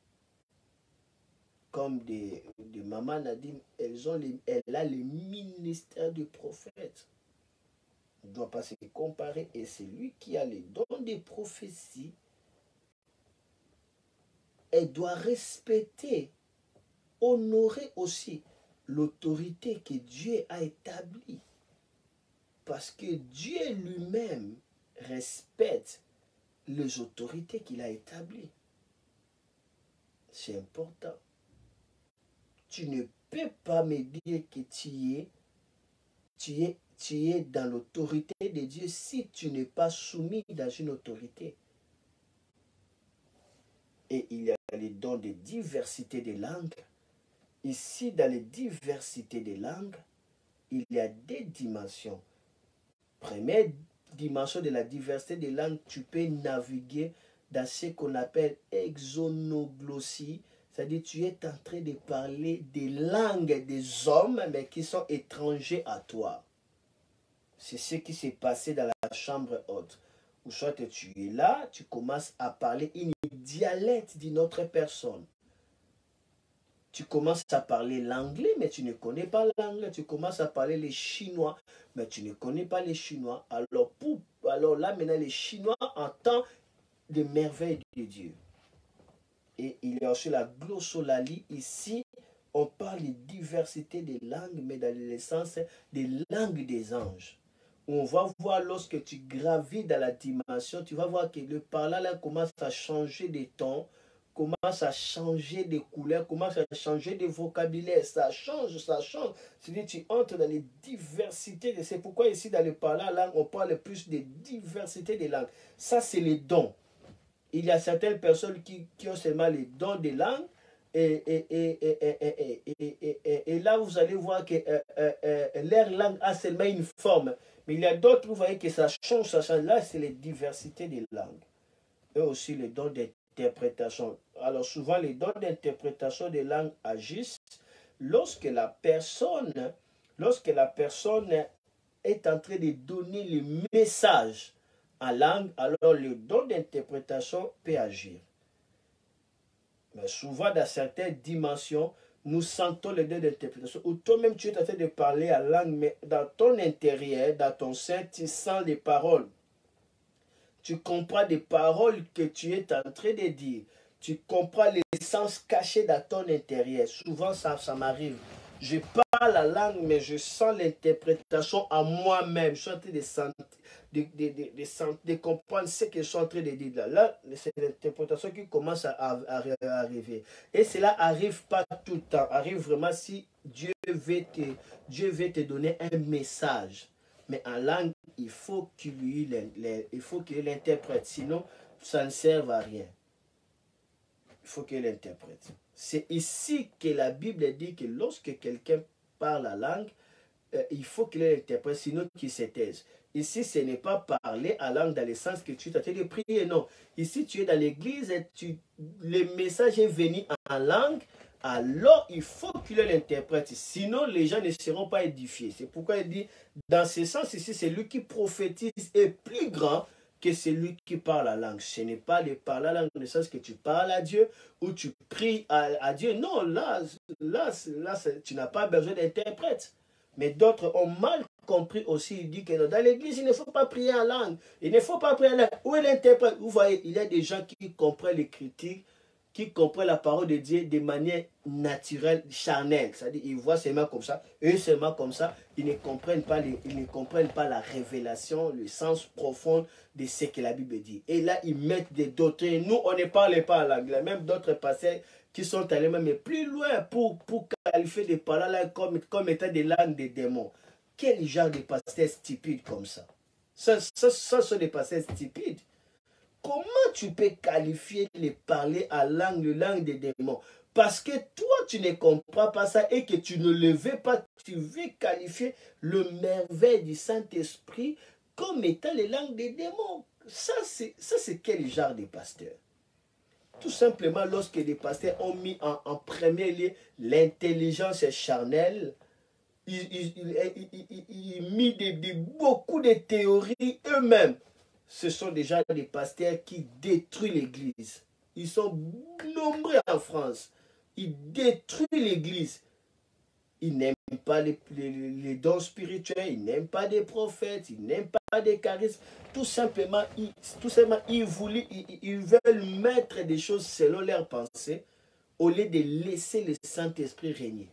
Comme des mamans Nadim, elle a le ministère de prophète. On ne doit pas se comparer. Et celui qui a les dons de prophétie, elle doit respecter, honorer aussi l'autorité que Dieu a établie. Parce que Dieu lui-même respecte les autorités qu'il a établies. C'est important. Tu ne peux pas me dire que tu es dans l'autorité de Dieu si tu n'es pas soumis dans une autorité. Et il y a les dons de diversité des langues. Ici, dans les diversités des langues, il y a des dimensions. Première dimension de la diversité des langues, tu peux naviguer dans ce qu'on appelle exonoglossie. C'est-à-dire, tu es en train de parler des langues des hommes, mais qui sont étrangers à toi. C'est ce qui s'est passé dans la chambre haute. Ou soit tu es là, tu commences à parler une dialecte d'une autre personne. Tu commences à parler l'anglais, mais tu ne connais pas l'anglais. Tu commences à parler les chinois, mais tu ne connais pas les chinois. Alors là, maintenant, les Chinois entendent des merveilles de Dieu. Et il y a aussi la glossolalie. Ici, on parle de diversité des langues, mais dans l'essence des langues des anges. On va voir lorsque tu gravis dans la dimension, tu vas voir que le parler là commence à changer de ton, commence à changer de couleurs, commence à changer de vocabulaire. Ça change, ça change. C'est-à-dire tu entres dans les diversités. C'est pourquoi ici dans le parler langue, on parle plus de diversité des langues. Ça, c'est les dons. Il y a certaines personnes qui ont seulement les dons des langues. Et là, vous allez voir que leur langue a seulement une forme. Mais il y a d'autres, vous voyez que ça change, ça change. Là, c'est les diversités des langues. Et aussi les dons d'interprétation. Alors souvent, les dons d'interprétation des langues agissent lorsque la personne est en train de donner le message en langue, alors le don d'interprétation peut agir. Mais souvent, dans certaines dimensions, nous sentons le don d'interprétation. Ou toi-même, tu es en train de parler en langue, mais dans ton intérieur, dans ton sein, tu sens les paroles. Tu comprends des paroles que tu es en train de dire. Tu comprends les sens cachés dans ton intérieur. Souvent, ça m'arrive. Je parle la langue, mais je sens l'interprétation à moi-même. Je suis en train de comprendre ce que je suis en train de dire. Là, c'est l'interprétation qui commence à arriver. Et cela n'arrive pas tout le temps. Arrive vraiment si Dieu veut te donner un message. Mais en langue, il faut qu'il l'interprète. Sinon, ça ne sert à rien. Il faut qu'il l'interprète. C'est ici que la Bible dit que lorsque quelqu'un parle la langue, il faut qu'il l'interprète, sinon qu'il se taise. Ici, ce n'est pas parler à langue dans le sens que tu es en train de prier, non. Ici, tu es dans l'église et le message est venu en langue, alors il faut qu'il l'interprète. Sinon, les gens ne seront pas édifiés. C'est pourquoi il dit, dans ce sens ici, c'est lui qui prophétise est plus grand que celui qui parle la langue. Ce n'est pas de parler la langue dans le sens que tu parles à Dieu ou tu pries à Dieu. Non, là tu n'as pas besoin d'interprète. Mais d'autres ont mal compris aussi. Il dit que dans l'église, il ne faut pas prier en langue. Il ne faut pas prier en langue. Où est l'interprète? Vous voyez, il y a des gens qui comprennent les critiques, qui comprennent la parole de Dieu de manière naturelle, charnelle. C'est-à-dire, ils voient seulement comme ça, eux seulement comme ça. Ils ne comprennent pas la révélation, le sens profond de ce que la Bible dit. Et là, ils mettent des doctrines. Nous, on ne parle pas en langue. Il y a même d'autres pasteurs qui sont allés même plus loin pour qualifier des paroles comme étant des langues des démons. Quel genre de pasteurs stupides comme ça? Ça sont des pasteurs stupides. Comment tu peux qualifier les parler à langue des démons? Parce que toi, tu ne comprends pas ça et que tu ne le veux pas. Tu veux qualifier le merveille du Saint-Esprit comme étant les langues des démons. Ça, c'est quel genre de pasteur? Tout simplement, lorsque les pasteurs ont mis en premier lieu l'intelligence charnelle, ils mis beaucoup de théories eux-mêmes. Ce sont déjà des pasteurs qui détruisent l'église. Ils sont nombreux en France. Ils détruisent l'église. Ils n'aiment pas les dons spirituels, ils n'aiment pas des prophètes, ils n'aiment pas des charismes. Tout simplement, ils veulent mettre des choses selon leurs pensées au lieu de laisser le Saint-Esprit régner.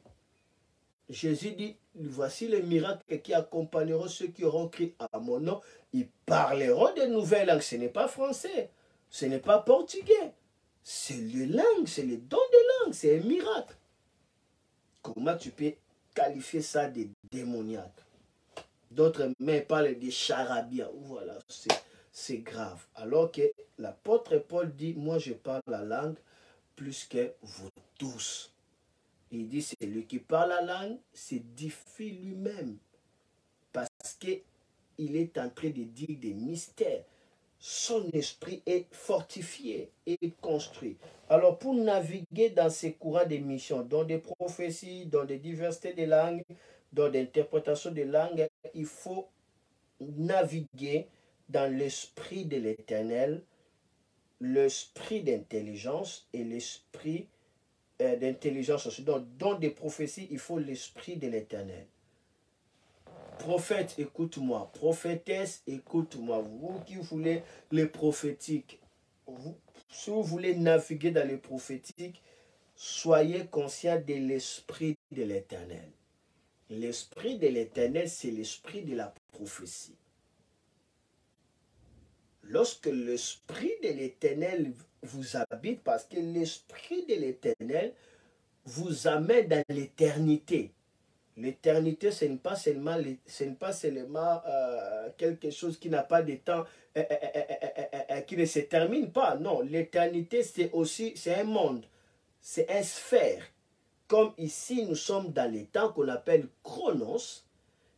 Jésus dit, voici les miracles qui accompagneront ceux qui auront crié à mon nom. Ils parleront de nouvelles langues. Ce n'est pas français, ce n'est pas portugais. C'est les langues, c'est les dons de langue, c'est un miracle. Comment tu peux qualifier ça de démoniaque? D'autres même parlent de charabia. Voilà, c'est grave. Alors que l'apôtre Paul dit, moi je parle la langue plus que vous tous. Il dit, c'est lui qui parle la langue, s'édifie lui-même. Parce qu'il est en train de dire des mystères. Son esprit est fortifié et construit. Alors, pour naviguer dans ces courants de mission, dans des prophéties, dans des diversités de langues, dans des interprétations de langues, il faut naviguer dans l'esprit de l'Éternel, l'esprit d'intelligence et l'esprit d'intelligence aussi. Donc, dans des prophéties, il faut l'esprit de l'Éternel. Prophète, écoute-moi. Prophétesse, écoute-moi. Vous qui voulez les prophétiques, si vous voulez naviguer dans les prophétiques, soyez conscient de l'esprit de l'Éternel. L'esprit de l'Éternel, c'est l'esprit de la prophétie. Lorsque l'esprit de l'Éternel vous habite, parce que l'esprit de l'Éternel vous amène dans l'éternité. L'éternité, ce n'est pas seulement, quelque chose qui n'a pas de temps, qui ne se termine pas. Non, l'éternité, c'est un monde, c'est une sphère. Comme ici, nous sommes dans les temps qu'on appelle chronos.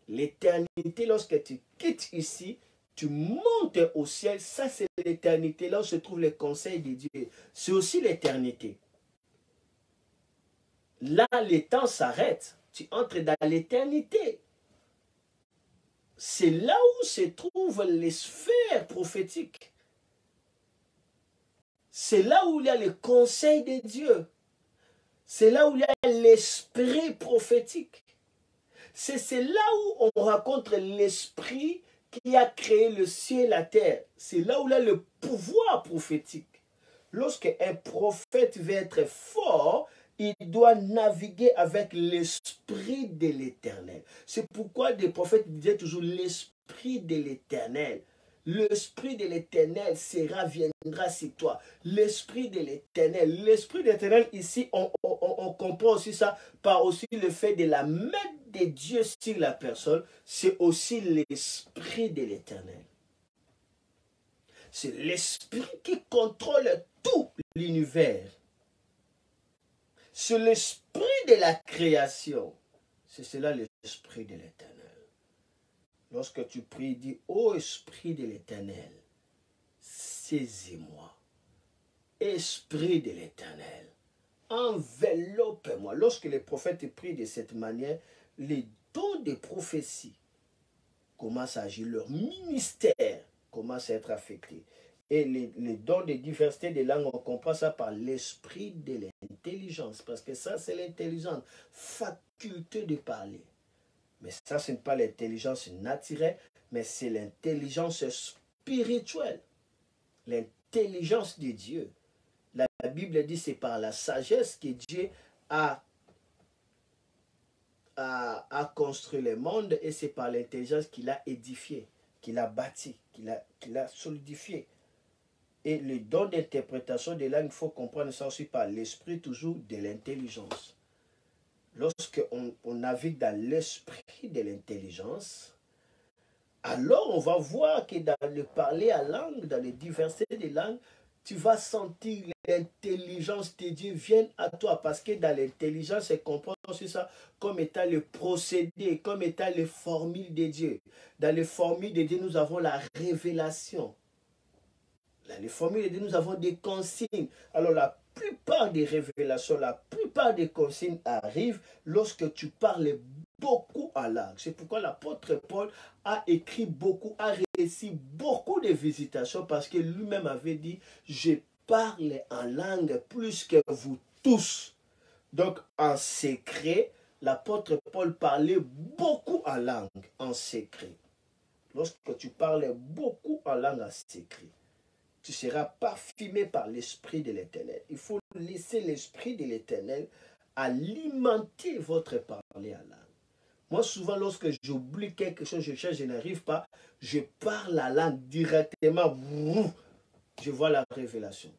L'éternité, lorsque tu quittes ici, tu montes au ciel, ça c'est l'éternité, là où se trouve le conseil de Dieu. C'est aussi l'éternité. Là, les temps s'arrêtent. Tu entres dans l'éternité. C'est là où se trouvent les sphères prophétiques. C'est là où il y a le conseil de Dieu. C'est là où il y a l'esprit prophétique. C'est là où on rencontre l'esprit qui a créé le ciel et la terre. C'est là où il y a le pouvoir prophétique. Lorsque un prophète veut être fort, il doit naviguer avec l'esprit de l'Éternel. C'est pourquoi des prophètes disaient toujours l'esprit de l'Éternel. L'esprit de l'Éternel viendra sur toi. L'esprit de l'Éternel. L'esprit de l'Éternel, ici, on comprend aussi ça par aussi le fait de la main de Dieu sur la personne. C'est aussi l'esprit de l'Éternel. C'est l'esprit qui contrôle tout l'univers. C'est l'esprit de la création. C'est cela l'esprit de l'Éternel. Lorsque tu pries, dis, ô esprit de l'Éternel, saisis-moi. Esprit de l'Éternel, enveloppe-moi. Lorsque les prophètes prient de cette manière, les dons de prophétie commencent à agir. Leur ministère commence à être affecté. Et les dons de diversité des langues, on comprend ça par l'esprit de l'intelligence. Parce que ça, c'est l'intelligence, faculté de parler. Mais ça, ce n'est pas l'intelligence naturelle, mais c'est l'intelligence spirituelle. L'intelligence de Dieu. La Bible dit que c'est par la sagesse que Dieu a construit le monde et c'est par l'intelligence qu'il a édifié, qu'il a bâti, qu'il a solidifié. Et le don d'interprétation des langues, il faut comprendre ça aussi par l'esprit toujours de l'intelligence. Lorsqu'on navigue dans l'esprit de l'intelligence, alors on va voir que dans le parler à langue, dans les diversités des langues, tu vas sentir l'intelligence de Dieu vienne à toi. Parce que dans l'intelligence, c'est comprendre aussi ça comme étant le procédé, comme étant les formules de Dieu. Dans les formules de Dieu, nous avons la révélation. Dans les formules de Dieu, nous avons des consignes. Alors la plupart des révélations, la plupart des consignes arrivent lorsque tu parles beaucoup en langue. C'est pourquoi l'apôtre Paul a écrit beaucoup, a réussi beaucoup de visitations parce que lui-même avait dit, je parle en langue plus que vous tous. Donc en secret, l'apôtre Paul parlait beaucoup en langue, en secret. Lorsque tu parles beaucoup en langue en secret, tu seras parfumé par l'Esprit de l'Éternel. Il faut laisser l'Esprit de l'Éternel alimenter votre parler en langue. Moi, souvent, lorsque j'oublie quelque chose, je n'arrive pas, je parle la langue directement, je vois la révélation.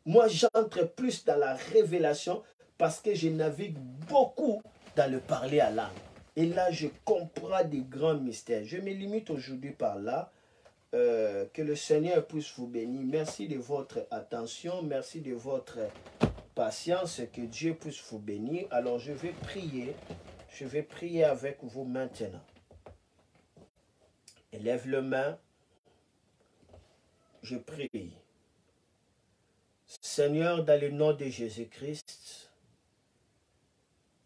Moi, j'entre plus dans la révélation parce que je navigue beaucoup dans le parler à langue. Et là, je comprends des grands mystères. Je me limite aujourd'hui par là. Que le Seigneur puisse vous bénir. Merci de votre attention, merci de votre patience, que Dieu puisse vous bénir. Alors je vais prier avec vous maintenant. Élève le main, je prie. Seigneur, dans le nom de Jésus-Christ,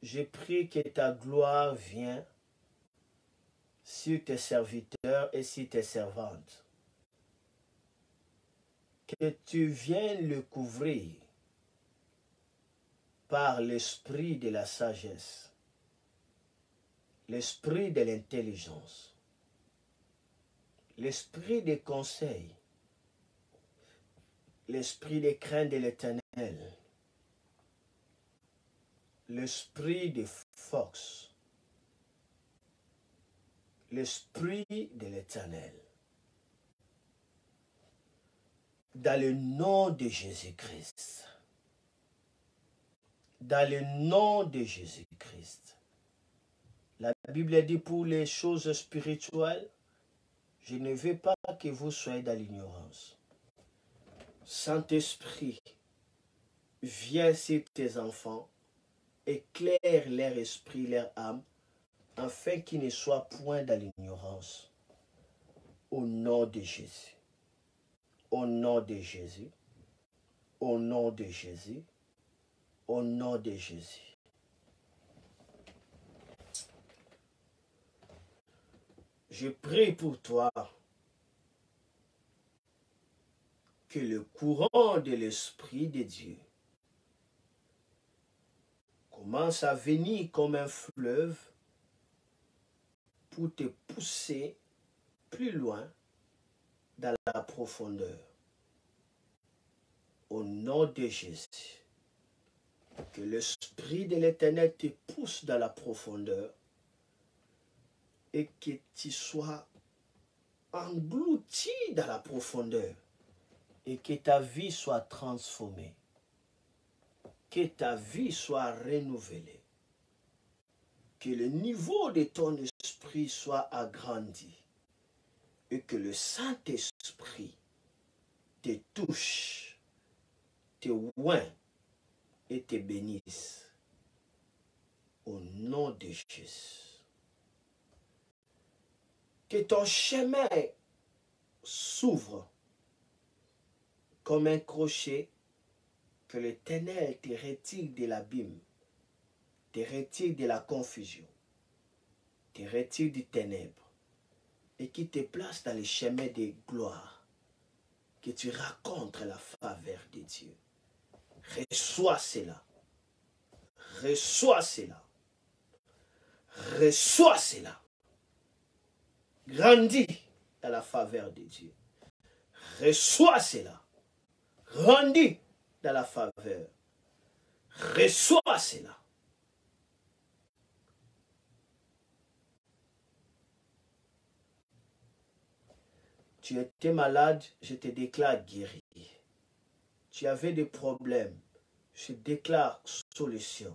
je prie que ta gloire vienne sur tes serviteurs et sur tes servantes. Que tu viennes le couvrir par l'esprit de la sagesse, l'esprit de l'intelligence, l'esprit des conseils, l'esprit des craintes de l'Éternel, l'esprit de force, l'esprit de l'Éternel. Dans le nom de Jésus-Christ. Dans le nom de Jésus-Christ. La Bible dit pour les choses spirituelles, je ne veux pas que vous soyez dans l'ignorance. Saint-Esprit, viens sur tes enfants, éclaire leur esprit, leur âme, afin qu'ils ne soient point dans l'ignorance. Au nom de Jésus. Au nom de Jésus. Au nom de Jésus. Au nom de Jésus. Je prie pour toi que le courant de l'Esprit de Dieu commence à venir comme un fleuve pour te pousser plus loin dans la profondeur. Au nom de Jésus, que l'Esprit de l'Éternel te pousse dans la profondeur et que tu sois englouti dans la profondeur et que ta vie soit transformée, que ta vie soit renouvelée, que le niveau de ton esprit soit agrandi et que le Saint-Esprit te touche, te oint et te bénisse. Au nom de Jésus. Que ton chemin s'ouvre comme un crochet, que l'Éternel te retire de l'abîme, te retire de la confusion, te retire du ténèbre et qui te place dans les chemins de gloire, que tu racontes la faveur de Dieu. Reçois cela. Reçois cela. Reçois cela. Grandis dans la faveur de Dieu. Reçois cela. Grandis dans la faveur. Reçois cela. Tu étais malade, je te déclare guéri. Tu avais des problèmes, je déclare solution.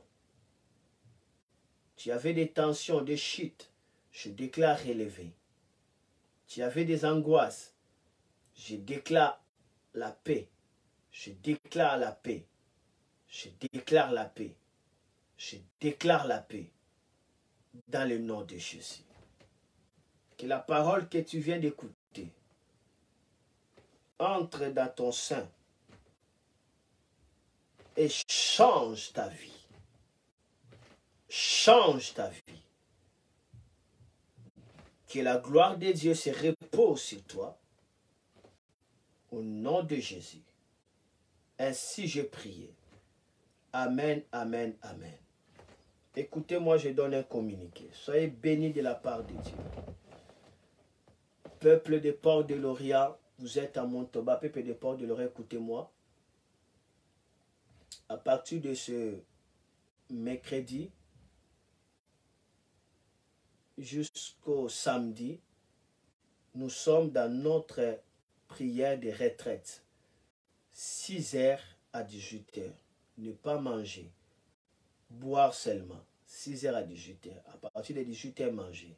Tu avais des tensions, des chutes, je déclare relevé. Tu avais des angoisses, je déclare la paix. Je déclare la paix. Je déclare la paix. Je déclare la paix. Dans le nom de Jésus. Que la parole que tu viens d'écouter entre dans ton sein et change ta vie. Change ta vie. Que la gloire de Dieu se repose sur toi. Au nom de Jésus. Ainsi j'ai prié. Amen, amen, amen. Écoutez-moi, je donne un communiqué. Soyez bénis de la part de Dieu. Peuple des ports de l'Orient, vous êtes à Montauban, peuple des ports de l'Orient, écoutez-moi. À partir de ce mercredi jusqu'au samedi, nous sommes dans notre prière de retraite. 6h à 18h. Ne pas manger. Boire seulement. 6h à 18h. À partir de 18h, manger.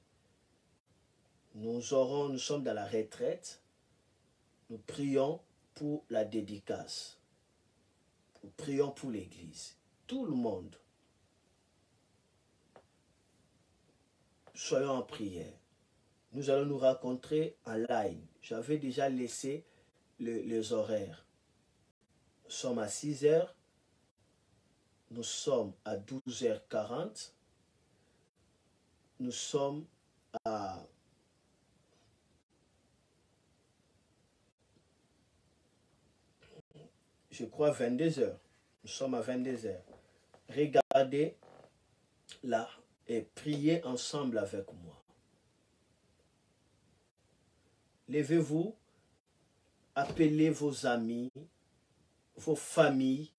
Nous sommes dans la retraite. Nous prions pour la dédicace. Nous prions pour l'église. Tout le monde. Soyons en prière. Nous allons nous rencontrer en ligne. J'avais déjà laissé les horaires. Nous sommes à 6h. Nous sommes à 12h40. Nous sommes à je crois, 22 heures. Nous sommes à 22 heures. Regardez là et priez ensemble avec moi. Levez-vous, appelez vos amis, vos familles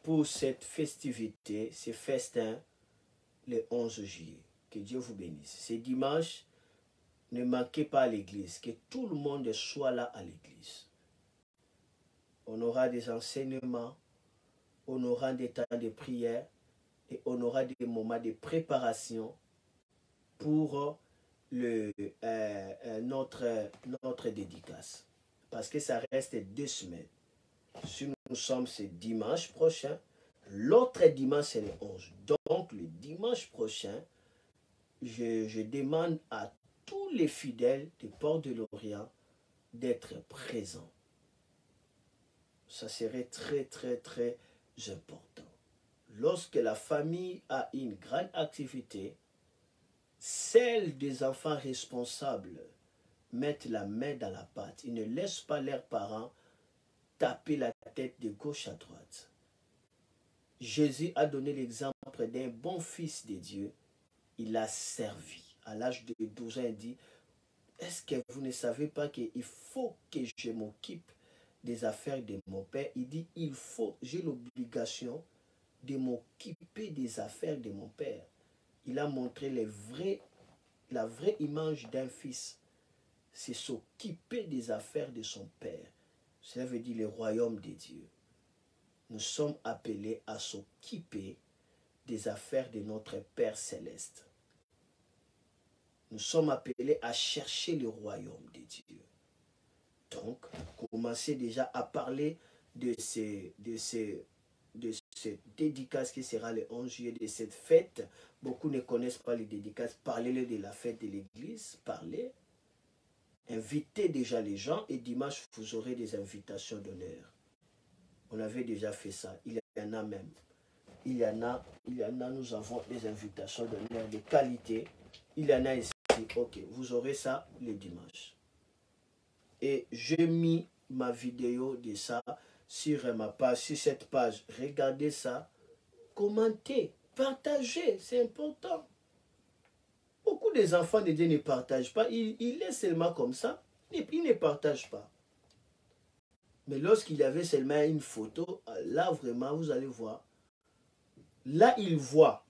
pour cette festivité, ces festins, le 11 juillet. Que Dieu vous bénisse. C'est dimanche, ne manquez pas à l'église, que tout le monde soit là à l'église. On aura des enseignements, on aura des temps de prière et on aura des moments de préparation pour notre dédicace. Parce que ça reste 2 semaines. Si nous sommes ce dimanche prochain, l'autre dimanche c'est le 11. Donc le dimanche prochain, je demande à tous les fidèles du port de l'Orient d'être présents. Ça serait très, très, très important. Lorsque la famille a une grande activité, celle des enfants responsables mettent la main dans la pâte. Ils ne laissent pas leurs parents taper la tête de gauche à droite. Jésus a donné l'exemple d'un bon fils de Dieu. Il a servi. À l'âge de 12 ans, il dit, est-ce que vous ne savez pas qu'il faut que je m'occupe des affaires de mon père? Il dit, j'ai l'obligation de m'occuper des affaires de mon père. Il a montré la vraie image d'un fils. C'est s'occuper des affaires de son père. Cela veut dire le royaume de Dieu. Nous sommes appelés à s'occuper des affaires de notre Père céleste. Nous sommes appelés à chercher le royaume de Dieu. Donc, commencez déjà à parler de cette dédicace qui sera le 11 juillet, de cette fête. Beaucoup ne connaissent pas les dédicaces. Parlez-le de la fête de l'église. Parlez. Invitez déjà les gens et dimanche, vous aurez des invitations d'honneur. On avait déjà fait ça. Il y en a même. Il y en a, nous avons des invitations d'honneur de qualité. Il y en a ici. Ok, vous aurez ça le dimanche. Et j'ai mis ma vidéo de ça sur ma page, sur cette page. Regardez ça. Commentez, partagez, c'est important. Beaucoup des enfants de Dieu ne partagent pas. Ils laissent seulement comme ça. Et puis ils ne partagent pas. Mais lorsqu'il y avait seulement une photo, là vraiment, vous allez voir. Là, ils voient.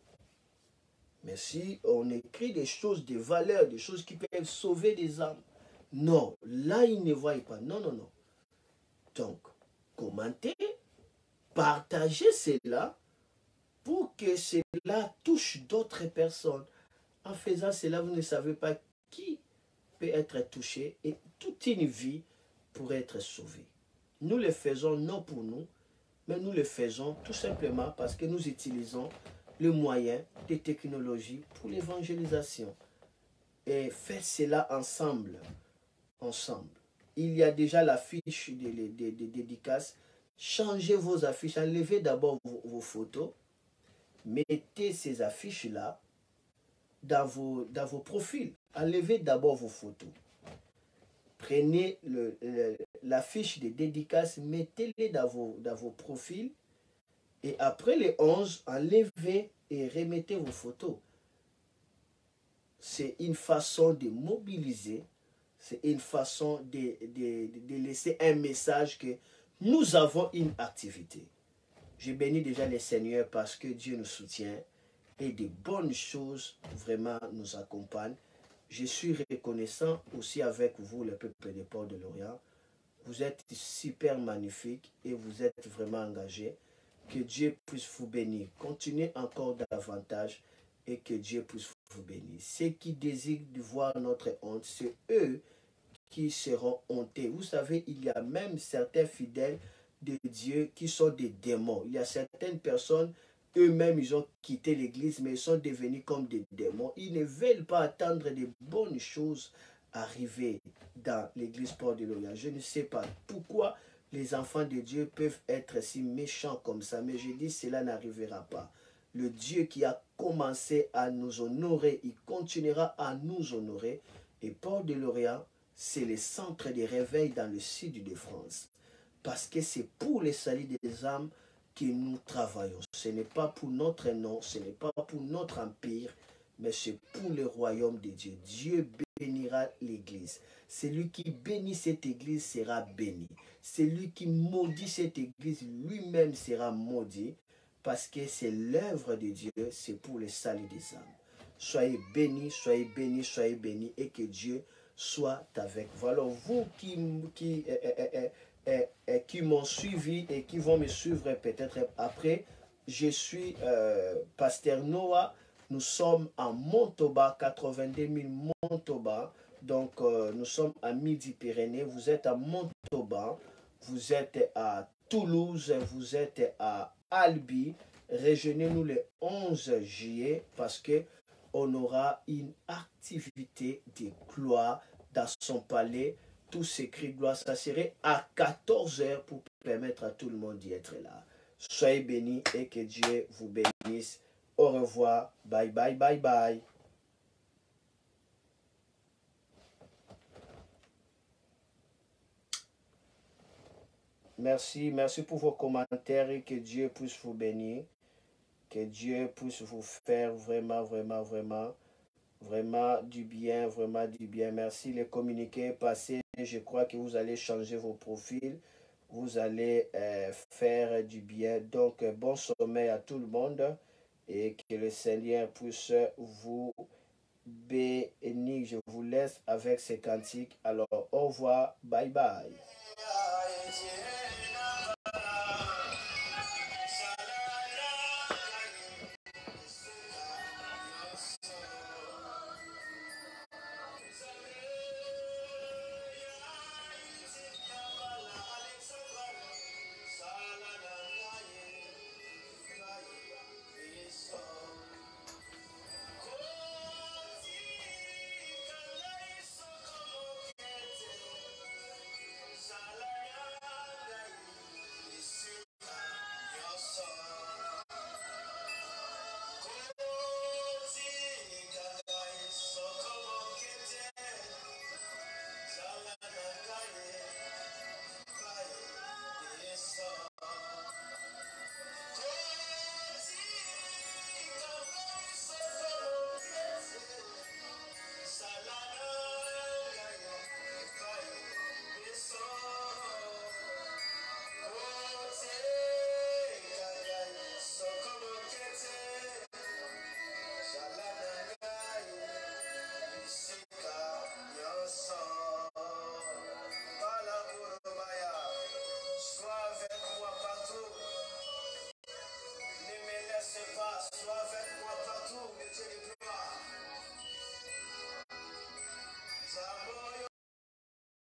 Mais si on écrit des choses de valeur, des choses qui peuvent sauver des âmes, non, là, ils ne voient pas. Non, non, non. Donc, commentez, partagez cela pour que cela touche d'autres personnes. En faisant cela, vous ne savez pas qui peut être touché et toute une vie pourrait être sauvée. Nous le faisons non pour nous, mais nous le faisons tout simplement parce que nous utilisons le moyen des technologies pour l'évangélisation. Et faites cela ensemble. Ensemble. Il y a déjà l'affiche des dédicaces. Changez vos affiches. Enlevez d'abord vos photos. Mettez ces affiches-là dans vos profils. Enlevez d'abord vos photos. Prenez l'affiche des dédicaces, mettez-les dans vos profils. Et après les 11, enlevez et remettez vos photos. C'est une façon de mobiliser, c'est une façon de laisser un message que nous avons une activité. Je bénis déjà le Seigneur parce que Dieu nous soutient et de bonnes choses vraiment nous accompagnent. Je suis reconnaissant aussi avec vous, le peuple des Ports de l'Orient. Vous êtes super magnifiques et vous êtes vraiment engagés. Que Dieu puisse vous bénir. Continuez encore davantage et que Dieu puisse vous bénir. Ceux qui désirent de voir notre honte, c'est eux qui seront hontés. Vous savez, il y a même certains fidèles de Dieu qui sont des démons. Il y a certaines personnes, eux-mêmes, ils ont quitté l'église, mais ils sont devenus comme des démons. Ils ne veulent pas attendre de bonnes choses arriver dans l'église Port de l'Orient. Je ne sais pas pourquoi les enfants de Dieu peuvent être si méchants comme ça, mais je dis cela n'arrivera pas. Le Dieu qui a commencé à nous honorer, il continuera à nous honorer. Et Port de l'Orient, c'est le centre de réveil dans le sud de France. parce que c'est pour le salut des âmes que nous travaillons. Ce n'est pas pour notre nom, ce n'est pas pour notre empire, mais c'est pour le royaume de Dieu. Dieu bénira l'Église. Celui qui bénit cette Église sera béni. Celui qui maudit cette Église lui-même sera maudit, parce que c'est l'œuvre de Dieu, c'est pour le salut des âmes. Soyez bénis, soyez bénis, soyez bénis, et que Dieu soit avec vous. Alors vous qui m'ont suivi et qui vont me suivre peut-être après, je suis Pasteur Noah. Nous sommes à Montauban, 82 000 Montauban. Donc nous sommes à Midi-Pyrénées. Vous êtes à Montauban, vous êtes à Toulouse, vous êtes à Albi. Rejoignez-nous le 11 juillet parce que on aura une activité de gloire dans son palais. Tout s'écrit gloire. Ça serait à 14 h pour permettre à tout le monde d'y être là. Soyez bénis et que Dieu vous bénisse. Au revoir. Bye bye bye bye. Merci, merci pour vos commentaires et que Dieu puisse vous bénir. Que Dieu puisse vous faire vraiment du bien, vraiment du bien. Merci. Les communiqués passés, je crois que vous allez changer vos profils. Vous allez faire du bien. Donc, bon sommeil à tout le monde et que le Seigneur puisse vous bénir. Je vous laisse avec ces cantiques. Alors, au revoir. Bye bye.